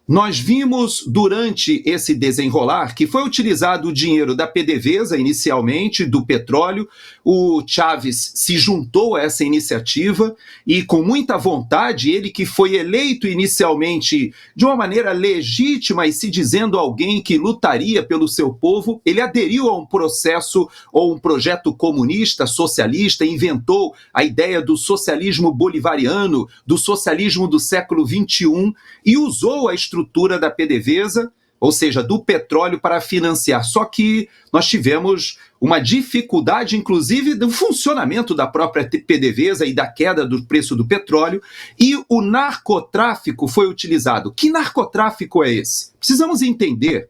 Nós vimos durante esse desenrolar que foi utilizado o dinheiro da PDVSA inicialmente, do petróleo. O Chávez se juntou a essa iniciativa e com muita vontade, ele que foi eleito inicialmente de uma maneira legítima e se dizendo alguém que lutaria pelo seu povo, ele aderiu a um processo ou um projeto comunista, socialista, inventou a ideia do socialismo bolivariano, do socialismo do século XXI e usou a estrutura da PDVSA, ou seja, do petróleo, para financiar. Só que nós tivemos uma dificuldade, inclusive, do funcionamento da própria PDVSA e da queda do preço do petróleo, e o narcotráfico foi utilizado. Que narcotráfico é esse? Precisamos entender.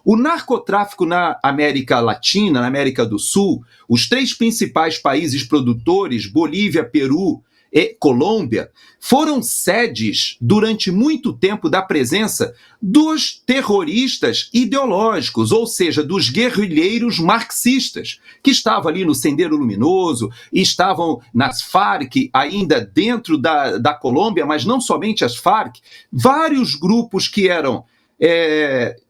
O narcotráfico na América Latina, na América do Sul, os 3 principais países produtores, Bolívia, Peru e Colômbia, foram sedes durante muito tempo da presença dos terroristas ideológicos, ou seja, dos guerrilheiros marxistas, que estavam ali no Sendero Luminoso, e estavam nas Farc, ainda dentro da Colômbia, mas não somente as Farc, vários grupos que eram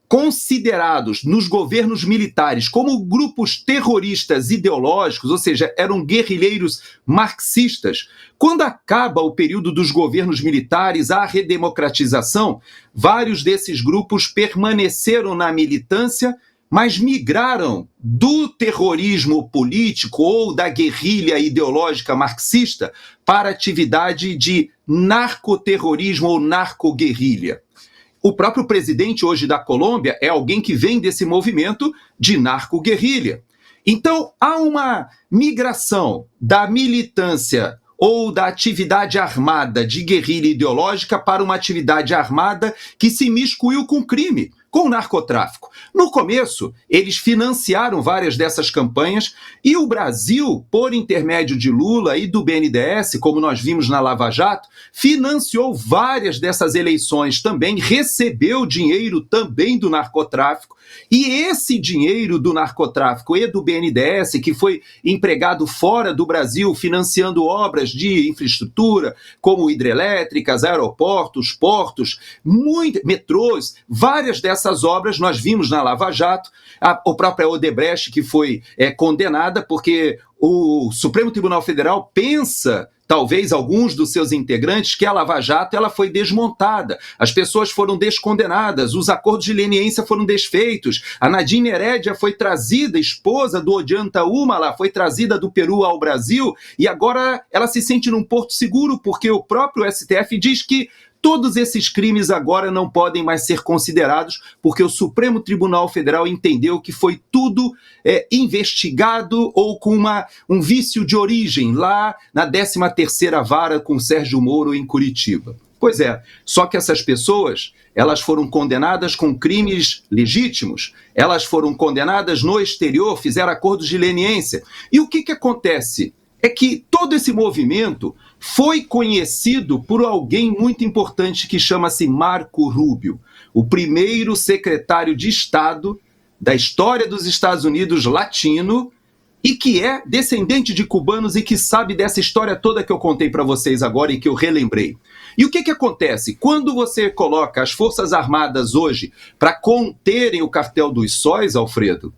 considerados nos governos militares como grupos terroristas ideológicos, ou seja, eram guerrilheiros marxistas. Quando acaba o período dos governos militares, a redemocratização, vários desses grupos permaneceram na militância, mas migraram do terrorismo político ou da guerrilha ideológica marxista para a atividade de narcoterrorismo ou narcoguerrilha. O próprio presidente hoje da Colômbia é alguém que vem desse movimento de narco-guerrilha. Então, há uma migração da militância ou da atividade armada de guerrilha ideológica para uma atividade armada que se miscuiu com crime, com o narcotráfico. No começo, eles financiaram várias dessas campanhas e o Brasil, por intermédio de Lula e do BNDES, como nós vimos na Lava Jato, financiou várias dessas eleições também, recebeu dinheiro também do narcotráfico. E esse dinheiro do narcotráfico e do BNDES, que foi empregado fora do Brasil, financiando obras de infraestrutura, como hidrelétricas, aeroportos, portos, metrôs, várias dessas obras nós vimos na Lava Jato, a própria Odebrecht, que foi condenada porque o Supremo Tribunal Federal pensa, talvez alguns dos seus integrantes, que a Lava Jato ela foi desmontada, as pessoas foram descondenadas, os acordos de leniência foram desfeitos, a Nadine Heredia foi trazida, esposa do Ollanta Humala, foi trazida do Peru ao Brasil, e agora ela se sente num porto seguro, porque o próprio STF diz que todos esses crimes agora não podem mais ser considerados, porque o Supremo Tribunal Federal entendeu que foi tudo investigado ou com um vício de origem, lá na 13ª Vara com Sérgio Moro em Curitiba. Pois é, só que essas pessoas, elas foram condenadas com crimes legítimos, elas foram condenadas no exterior, fizeram acordos de leniência. E o que acontece? É que todo esse movimento foi conhecido por alguém muito importante que chama-se Marco Rubio, o primeiro secretário de Estado da história dos Estados Unidos latino e que é descendente de cubanos e que sabe dessa história toda que eu contei para vocês agora e que eu relembrei. E o que acontece? Quando você coloca as Forças Armadas hoje para conterem o cartel dos sóis, Alfredo,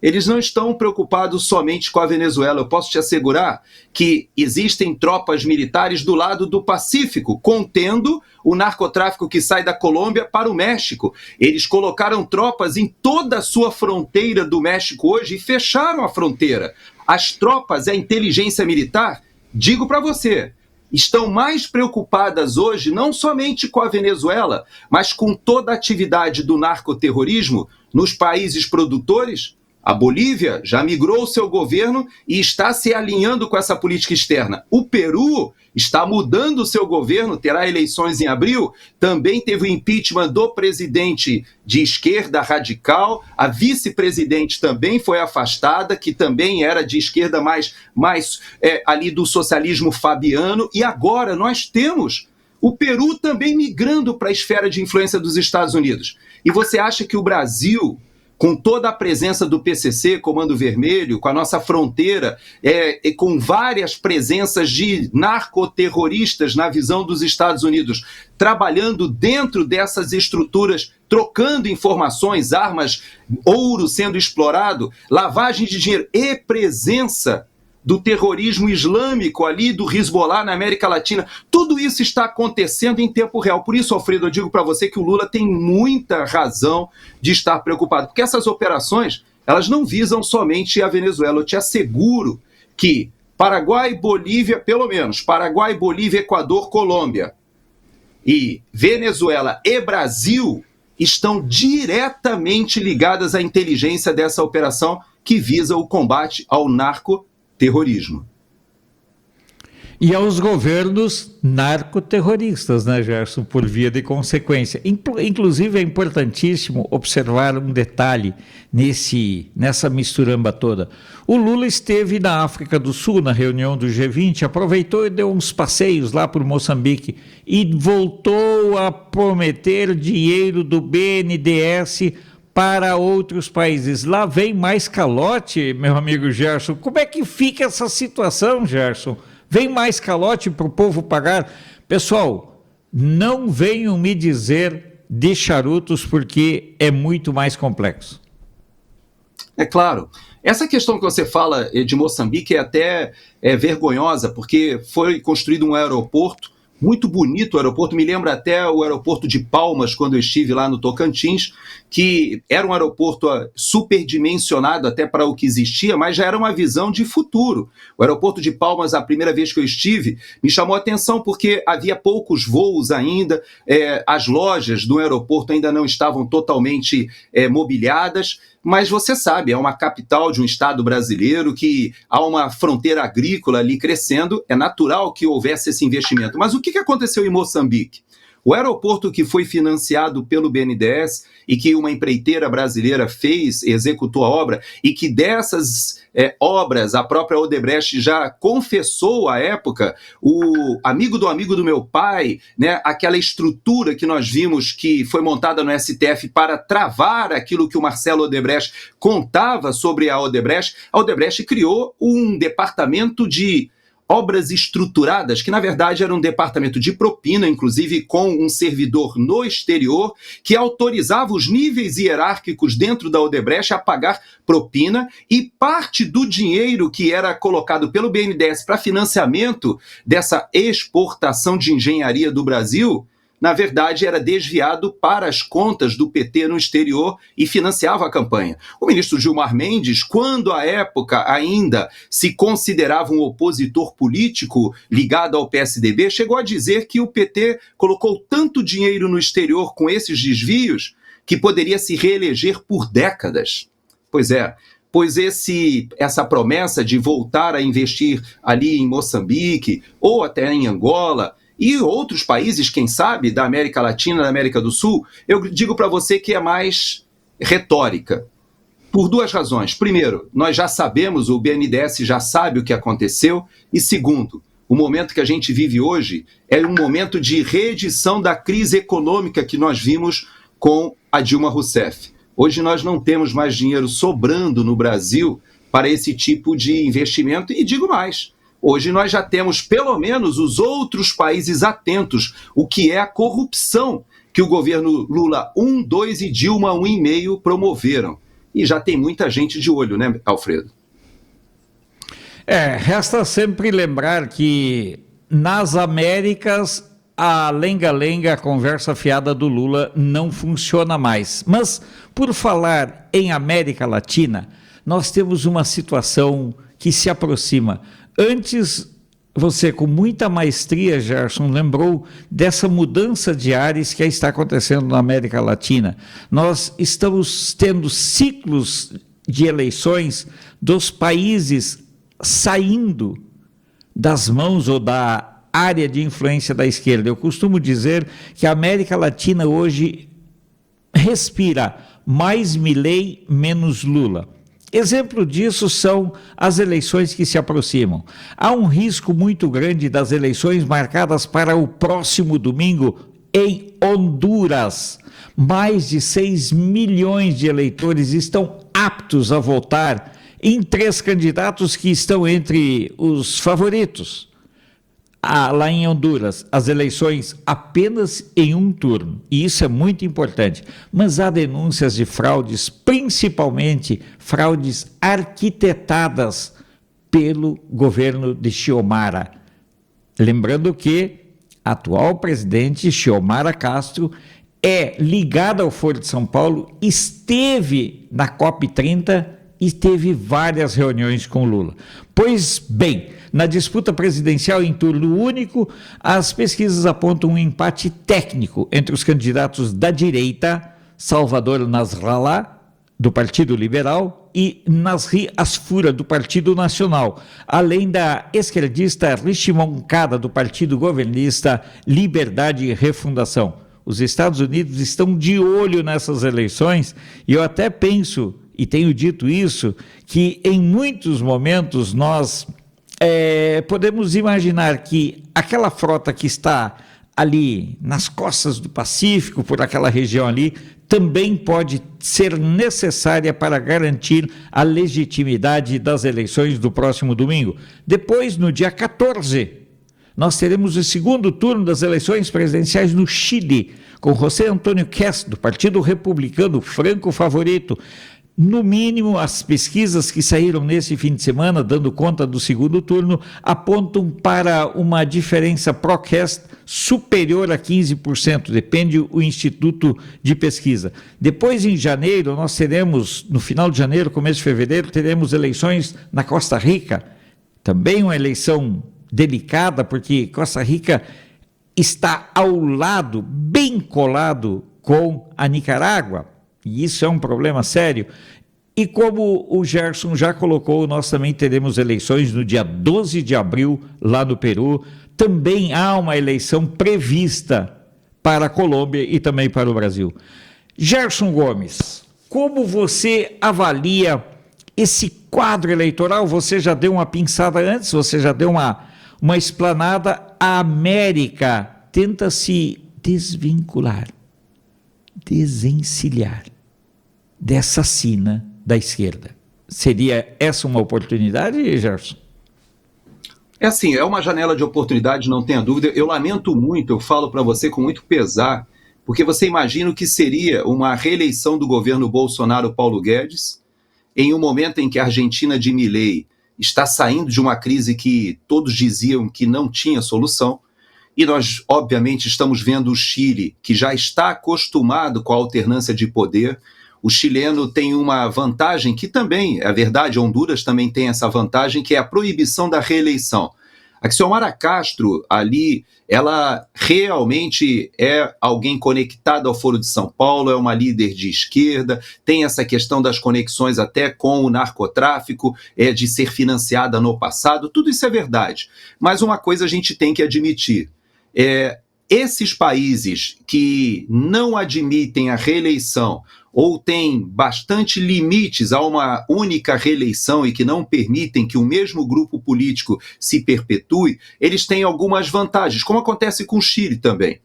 eles não estão preocupados somente com a Venezuela. Eu posso te assegurar que existem tropas militares do lado do Pacífico, contendo o narcotráfico que sai da Colômbia para o México. Eles colocaram tropas em toda a sua fronteira do México hoje e fecharam a fronteira. As tropas, a inteligência militar, digo para você, estão mais preocupadas hoje não somente com a Venezuela, mas com toda a atividade do narcoterrorismo nos países produtores. A Bolívia já migrou o seu governo e está se alinhando com essa política externa. O Peru está mudando o seu governo, terá eleições em abril. Também teve o impeachment do presidente de esquerda radical. A vice-presidente também foi afastada, que também era de esquerda, mais ali do socialismo fabiano. E agora nós temos o Peru também migrando para a esfera de influência dos Estados Unidos. E você acha que o Brasil, com toda a presença do PCC, Comando Vermelho, com a nossa fronteira, com várias presenças de narcoterroristas na visão dos Estados Unidos, trabalhando dentro dessas estruturas, trocando informações, armas, ouro sendo explorado, lavagem de dinheiro e presença do terrorismo islâmico ali, do Hezbollah na América Latina, tudo isso está acontecendo em tempo real. Por isso, Alfredo, eu digo para você que o Lula tem muita razão de estar preocupado, porque essas operações, elas não visam somente a Venezuela. Eu te asseguro que Paraguai, Bolívia, pelo menos, Paraguai, Bolívia, Equador, Colômbia e Venezuela e Brasil estão diretamente ligadas à inteligência dessa operação que visa o combate ao narcoterrorismo. E aos governos narcoterroristas, né, Gerson, por via de consequência. Inclusive, é importantíssimo observar um detalhe nessa misturamba toda. O Lula esteve na África do Sul, na reunião do G20, aproveitou e deu uns passeios lá por Moçambique e voltou a prometer dinheiro do BNDES para outros países. Lá vem mais calote, meu amigo Gerson. Como é que fica essa situação, Gerson? Vem mais calote para o povo pagar? Pessoal, não venham me dizer de charutos, porque é muito mais complexo. É claro. Essa questão que você fala de Moçambique é até vergonhosa, porque foi construído um aeroporto muito bonito, o aeroporto, me lembra até o aeroporto de Palmas, quando eu estive lá no Tocantins, que era um aeroporto superdimensionado até para o que existia, mas já era uma visão de futuro. O aeroporto de Palmas, a primeira vez que eu estive, me chamou a atenção porque havia poucos voos ainda, as lojas do aeroporto ainda não estavam totalmente mobiliadas, mas você sabe, é uma capital de um estado brasileiro que há uma fronteira agrícola ali crescendo, é natural que houvesse esse investimento. Mas o que aconteceu em Moçambique? O aeroporto que foi financiado pelo BNDES e que uma empreiteira brasileira executou a obra, e que dessas obras a própria Odebrecht já confessou à época, o amigo do meu pai, né, aquela estrutura que nós vimos que foi montada no STF para travar aquilo que o Marcelo Odebrecht contava sobre a Odebrecht criou um departamento de obras estruturadas, que na verdade era um departamento de propina, inclusive com um servidor no exterior, que autorizava os níveis hierárquicos dentro da Odebrecht a pagar propina, e parte do dinheiro que era colocado pelo BNDES para financiamento dessa exportação de engenharia do Brasil, na verdade, era desviado para as contas do PT no exterior e financiava a campanha. O ministro Gilmar Mendes, quando à época ainda se considerava um opositor político ligado ao PSDB, chegou a dizer que o PT colocou tanto dinheiro no exterior com esses desvios que poderia se reeleger por décadas. Pois essa promessa de voltar a investir ali em Moçambique ou até em Angola e outros países, quem sabe, da América Latina, da América do Sul, eu digo para você que é mais retórica, por duas razões. Primeiro, nós já sabemos, o BNDES já sabe o que aconteceu, e segundo, o momento que a gente vive hoje é um momento de reedição da crise econômica que nós vimos com a Dilma Rousseff. Hoje nós não temos mais dinheiro sobrando no Brasil para esse tipo de investimento, e digo mais, hoje nós já temos pelo menos os outros países atentos, o que é a corrupção que o governo Lula 1, 2 e Dilma 1,5 promoveram. E já tem muita gente de olho, né, Alfredo? Resta sempre lembrar que nas Américas a lenga-lenga, a conversa fiada do Lula não funciona mais. Mas, por falar em América Latina, nós temos uma situação que se aproxima. Antes, você com muita maestria, Gerson, lembrou dessa mudança de ares que está acontecendo na América Latina. Nós estamos tendo ciclos de eleições dos países saindo das mãos ou da área de influência da esquerda. Eu costumo dizer que a América Latina hoje respira mais Milei, menos Lula. Exemplo disso são as eleições que se aproximam. Há um risco muito grande das eleições marcadas para o próximo domingo em Honduras. Mais de 6 milhões de eleitores estão aptos a votar em 3 candidatos que estão entre os favoritos. Lá em Honduras, as eleições apenas em um turno, e isso é muito importante, mas há denúncias de fraudes, principalmente fraudes arquitetadas pelo governo de Xiomara. Lembrando que a atual presidente Xiomara Castro é ligada ao Foro de São Paulo, esteve na COP30 e teve várias reuniões com Lula. Pois bem, na disputa presidencial em turno único, as pesquisas apontam um empate técnico entre os candidatos da direita, Salvador Nasrallah, do Partido Liberal, e Nasri Asfura, do Partido Nacional, além da esquerdista Rishi Moncada, do Partido Governista Liberdade e Refundação. Os Estados Unidos estão de olho nessas eleições, e eu até penso, e tenho dito isso, que em muitos momentos nós podemos imaginar que aquela frota que está ali nas costas do Pacífico, por aquela região ali, também pode ser necessária para garantir a legitimidade das eleições do próximo domingo. Depois, no dia 14, nós teremos o segundo turno das eleições presidenciais no Chile, com José Antônio Kess, do Partido Republicano, franco favorito. No mínimo, as pesquisas que saíram nesse fim de semana, dando conta do segundo turno, apontam para uma diferença pró-Kess superior a 15%, depende do Instituto de Pesquisa. Depois, em janeiro, nós teremos, no final de janeiro, começo de fevereiro, teremos eleições na Costa Rica. Também uma eleição delicada, porque Costa Rica está ao lado, bem colado com a Nicarágua. E isso é um problema sério. E como o Gerson já colocou, nós também teremos eleições no dia 12 de abril, lá no Peru. Também há uma eleição prevista para a Colômbia e também para o Brasil. Gerson Gomes, como você avalia esse quadro eleitoral? Você já deu uma pinçada antes, você já deu uma explanada. A América tenta se desvincular, desencilhar dessa sina da esquerda. Seria essa uma oportunidade, Gerson? É assim, é uma janela de oportunidade, não tenha dúvida. Eu lamento muito, eu falo para você com muito pesar, porque você imagina o que seria uma reeleição do governo Bolsonaro-Paulo Guedes, em um momento em que a Argentina de Milei está saindo de uma crise que todos diziam que não tinha solução, e nós, obviamente, estamos vendo o Chile, que já está acostumado com a alternância de poder. O chileno tem uma vantagem que também, é verdade, Honduras também tem essa vantagem, que é a proibição da reeleição. A Xiomara Castro, ali, ela realmente é alguém conectado ao Foro de São Paulo, é uma líder de esquerda, tem essa questão das conexões até com o narcotráfico, de ser financiada no passado, tudo isso é verdade. Mas uma coisa a gente tem que admitir, esses países que não admitem a reeleição ou têm bastante limites a uma única reeleição e que não permitem que o mesmo grupo político se perpetue, eles têm algumas vantagens, como acontece com o Chile também.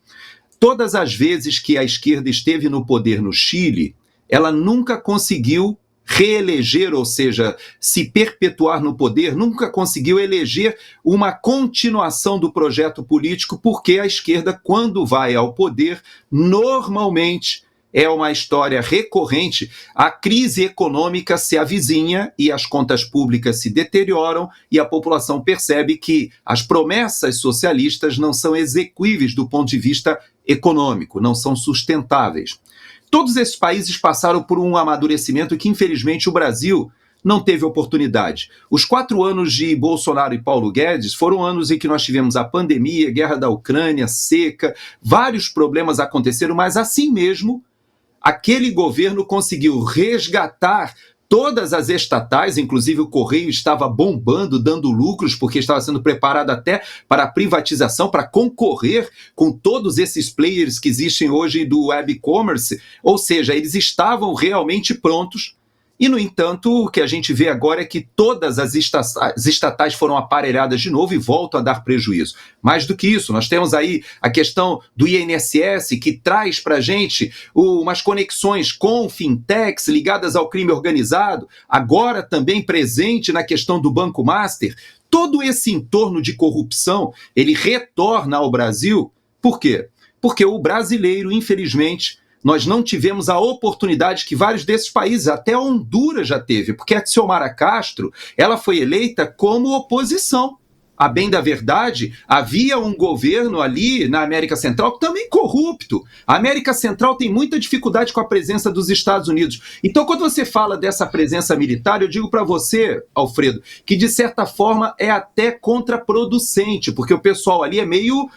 Todas as vezes que a esquerda esteve no poder no Chile, ela nunca conseguiu reeleger, ou seja, se perpetuar no poder, nunca conseguiu eleger uma continuação do projeto político, porque a esquerda, quando vai ao poder, normalmente é uma história recorrente, a crise econômica se avizinha e as contas públicas se deterioram e a população percebe que as promessas socialistas não são execuíveis do ponto de vista econômico, não são sustentáveis. Todos esses países passaram por um amadurecimento que, infelizmente, o Brasil não teve oportunidade. Os 4 anos de Bolsonaro e Paulo Guedes foram anos em que nós tivemos a pandemia, guerra da Ucrânia, seca, vários problemas aconteceram, mas assim mesmo, aquele governo conseguiu resgatar todas as estatais, inclusive o Correio estava bombando, dando lucros, porque estava sendo preparado até para a privatização, para concorrer com todos esses players que existem hoje do web commerce, ou seja, eles estavam realmente prontos. E, no entanto, o que a gente vê agora é que todas as estatais foram aparelhadas de novo e voltam a dar prejuízo. Mais do que isso, nós temos aí a questão do INSS, que traz para a gente umas conexões com fintechs ligadas ao crime organizado, agora também presente na questão do Banco Master. Todo esse entorno de corrupção, ele retorna ao Brasil. Por quê? Porque o brasileiro, infelizmente, nós não tivemos a oportunidade que vários desses países, até Honduras já teve, porque a Xiomara Castro, ela foi eleita como oposição. A bem da verdade, havia um governo ali na América Central também corrupto. A América Central tem muita dificuldade com a presença dos Estados Unidos. Então, quando você fala dessa presença militar, eu digo para você, Alfredo, que de certa forma é até contraproducente, porque o pessoal ali é meio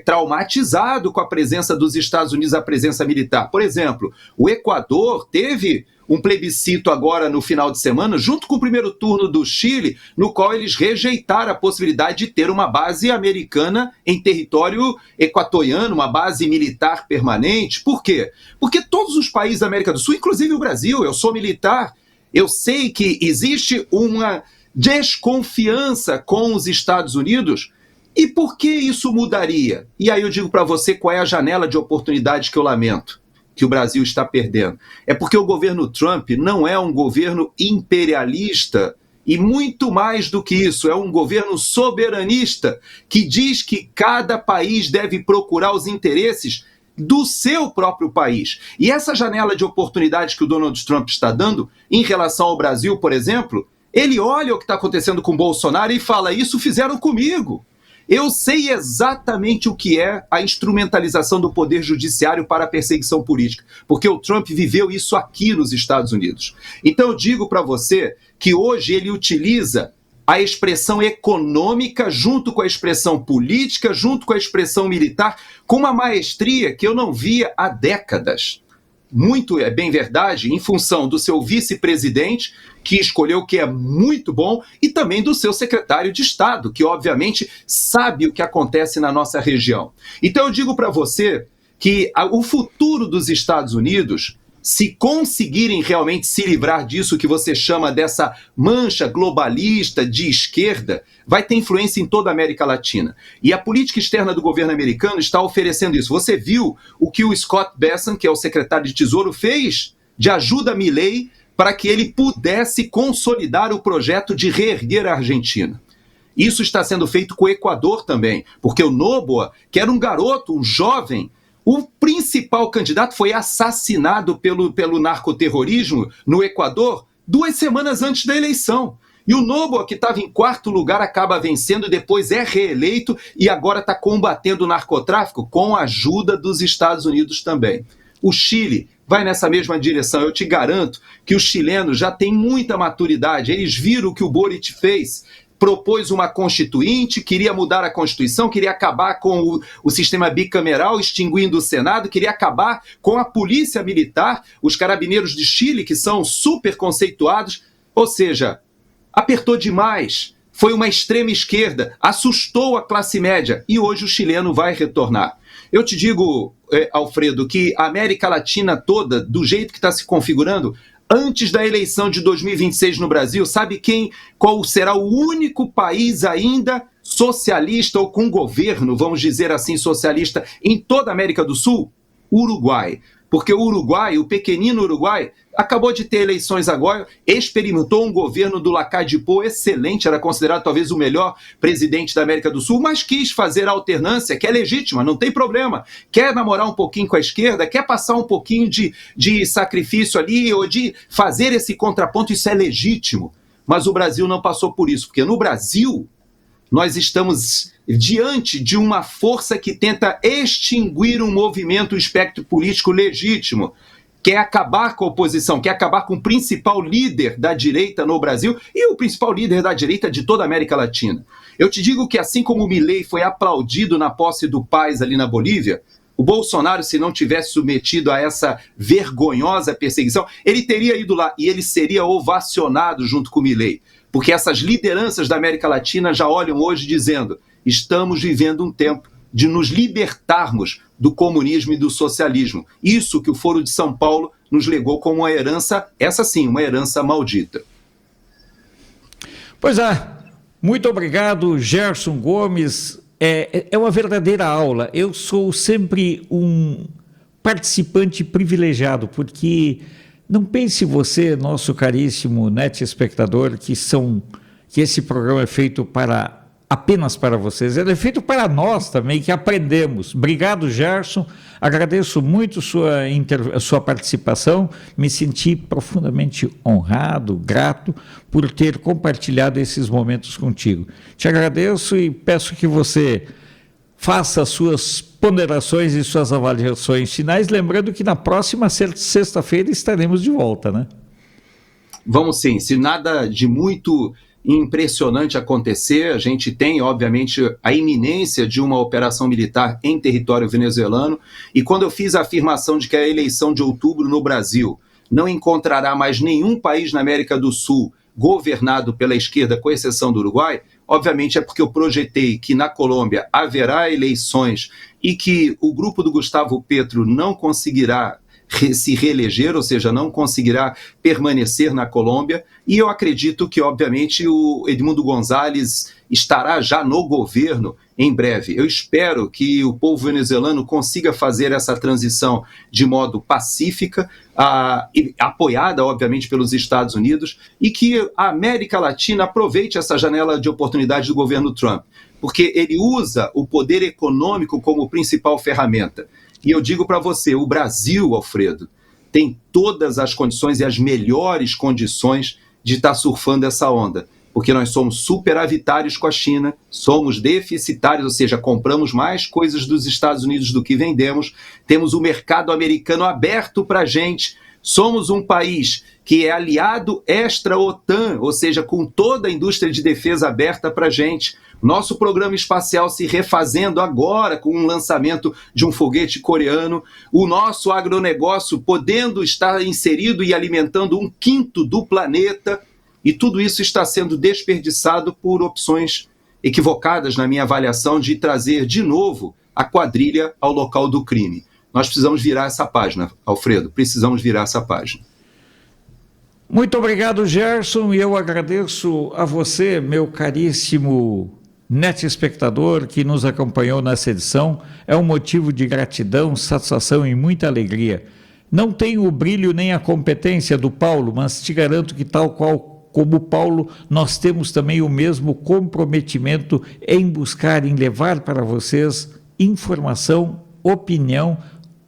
traumatizado com a presença dos Estados Unidos, a presença militar. Por exemplo, o Equador teve um plebiscito agora no final de semana, junto com o primeiro turno do Chile, no qual eles rejeitaram a possibilidade de ter uma base americana em território equatoriano, uma base militar permanente. Por quê? Porque todos os países da América do Sul, inclusive o Brasil, eu sou militar, eu sei que existe uma desconfiança com os Estados Unidos. E por que isso mudaria? E aí eu digo para você qual é a janela de oportunidade que eu lamento que o Brasil está perdendo. É porque o governo Trump não é um governo imperialista e muito mais do que isso, é um governo soberanista que diz que cada país deve procurar os interesses do seu próprio país. E essa janela de oportunidade que o Donald Trump está dando em relação ao Brasil, por exemplo, ele olha o que está acontecendo com o Bolsonaro e fala, isso fizeram comigo. Eu sei exatamente o que é a instrumentalização do poder judiciário para a perseguição política, porque o Trump viveu isso aqui nos Estados Unidos. Então eu digo para você que hoje ele utiliza a expressão econômica junto com a expressão política, junto com a expressão militar, com uma maestria que eu não via há décadas. Muito é bem verdade, em função do seu vice-presidente, que escolheu o que é muito bom, e também do seu secretário de Estado, que obviamente sabe o que acontece na nossa região. Então eu digo para você que o futuro dos Estados Unidos, se conseguirem realmente se livrar disso que você chama dessa mancha globalista de esquerda, vai ter influência em toda a América Latina. E a política externa do governo americano está oferecendo isso. Você viu o que o Scott Bessent, que é o secretário de Tesouro, fez de ajuda a Milei para que ele pudesse consolidar o projeto de reerguer a Argentina. Isso está sendo feito com o Equador também, porque o Noboa, que era um garoto, um jovem, o principal candidato foi assassinado pelo narcoterrorismo no Equador 2 semanas antes da eleição. E o Noboa, que estava em 4º lugar, acaba vencendo, depois é reeleito e agora está combatendo o narcotráfico com a ajuda dos Estados Unidos também. O Chile vai nessa mesma direção. Eu te garanto que os chilenos já têm muita maturidade. Eles viram o que o Boric fez. Propôs uma constituinte, queria mudar a Constituição, queria acabar com o sistema bicameral, extinguindo o Senado, queria acabar com a polícia militar, os carabineiros de Chile, que são super conceituados. Ou seja, apertou demais, foi uma extrema esquerda, assustou a classe média e hoje o chileno vai retornar. Eu te digo, Alfredo, que a América Latina toda, do jeito que está se configurando, antes da eleição de 2026 no Brasil, sabe qual será o único país ainda socialista ou com governo, vamos dizer assim, socialista em toda a América do Sul? Uruguai. Porque o Uruguai, o pequenino Uruguai, acabou de ter eleições agora, experimentou um governo do Lacalle Pou excelente, era considerado talvez o melhor presidente da América do Sul, mas quis fazer a alternância, que é legítima, não tem problema. Quer namorar um pouquinho com a esquerda, quer passar um pouquinho de sacrifício ali, ou de fazer esse contraponto, isso é legítimo. Mas o Brasil não passou por isso, porque no Brasil nós estamos diante de uma força que tenta extinguir um movimento, um espectro político legítimo, quer acabar com a oposição, quer acabar com o principal líder da direita no Brasil e o principal líder da direita de toda a América Latina. Eu te digo que assim como o Milei foi aplaudido na posse do Paz ali na Bolívia, o Bolsonaro, se não tivesse submetido a essa vergonhosa perseguição, ele teria ido lá e ele seria ovacionado junto com o Milei. Porque essas lideranças da América Latina já olham hoje dizendo: estamos vivendo um tempo de nos libertarmos do comunismo e do socialismo. Isso que o Foro de São Paulo nos legou como uma herança, essa sim, uma herança maldita. Pois é, muito obrigado, Gerson Gomes. É uma verdadeira aula. Eu sou sempre um participante privilegiado, porque não pense você, nosso caríssimo net espectador, que esse programa é feito apenas para vocês. Ele é feito para nós também, que aprendemos. Obrigado, Gerson. Agradeço muito sua participação. Me senti profundamente honrado, grato por ter compartilhado esses momentos contigo. Te agradeço e peço que você faça suas ponderações e suas avaliações finais, lembrando que na próxima sexta-feira estaremos de volta, né? Vamos sim, se nada de muito impressionante acontecer, a gente tem, obviamente, a iminência de uma operação militar em território venezuelano, e quando eu fiz a afirmação de que a eleição de outubro no Brasil não encontrará mais nenhum país na América do Sul governado pela esquerda, com exceção do Uruguai, obviamente é porque eu projetei que na Colômbia haverá eleições e que o grupo do Gustavo Petro não conseguirá se reeleger, ou seja, não conseguirá permanecer na Colômbia, e eu acredito que, obviamente, o Edmundo González estará já no governo em breve. Eu espero que o povo venezuelano consiga fazer essa transição de modo pacífica, apoiada, obviamente, pelos Estados Unidos, e que a América Latina aproveite essa janela de oportunidade do governo Trump, porque ele usa o poder econômico como principal ferramenta. E eu digo para você, o Brasil, Alfredo, tem todas as condições e as melhores condições de estar surfando essa onda, porque nós somos superavitários com a China, somos deficitários, ou seja, compramos mais coisas dos Estados Unidos do que vendemos, temos o mercado americano aberto para a gente, somos um país que é aliado extra-OTAN, ou seja, com toda a indústria de defesa aberta para a gente. Nosso programa espacial se refazendo agora com um lançamento de um foguete coreano, o nosso agronegócio podendo estar inserido e alimentando 1/5 do planeta, e tudo isso está sendo desperdiçado por opções equivocadas, na minha avaliação, de trazer de novo a quadrilha ao local do crime. Nós precisamos virar essa página, Alfredo, precisamos virar essa página. Muito obrigado, Gerson, e eu agradeço a você, meu caríssimo netespectador que nos acompanhou nessa edição. É um motivo de gratidão, satisfação e muita alegria. Não tenho o brilho nem a competência do Paulo, mas te garanto que, tal qual como o Paulo, nós temos também o mesmo comprometimento em buscar, em levar para vocês informação, opinião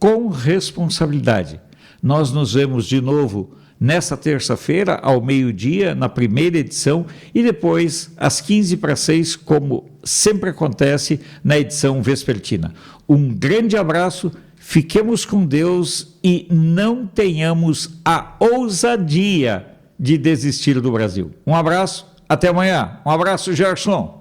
com responsabilidade. Nós nos vemos de novo nesta terça-feira, ao meio-dia, na primeira edição, e depois, às 5:45, como sempre acontece, na edição vespertina. Um grande abraço, fiquemos com Deus e não tenhamos a ousadia de desistir do Brasil. Um abraço, até amanhã. Um abraço, Gerson.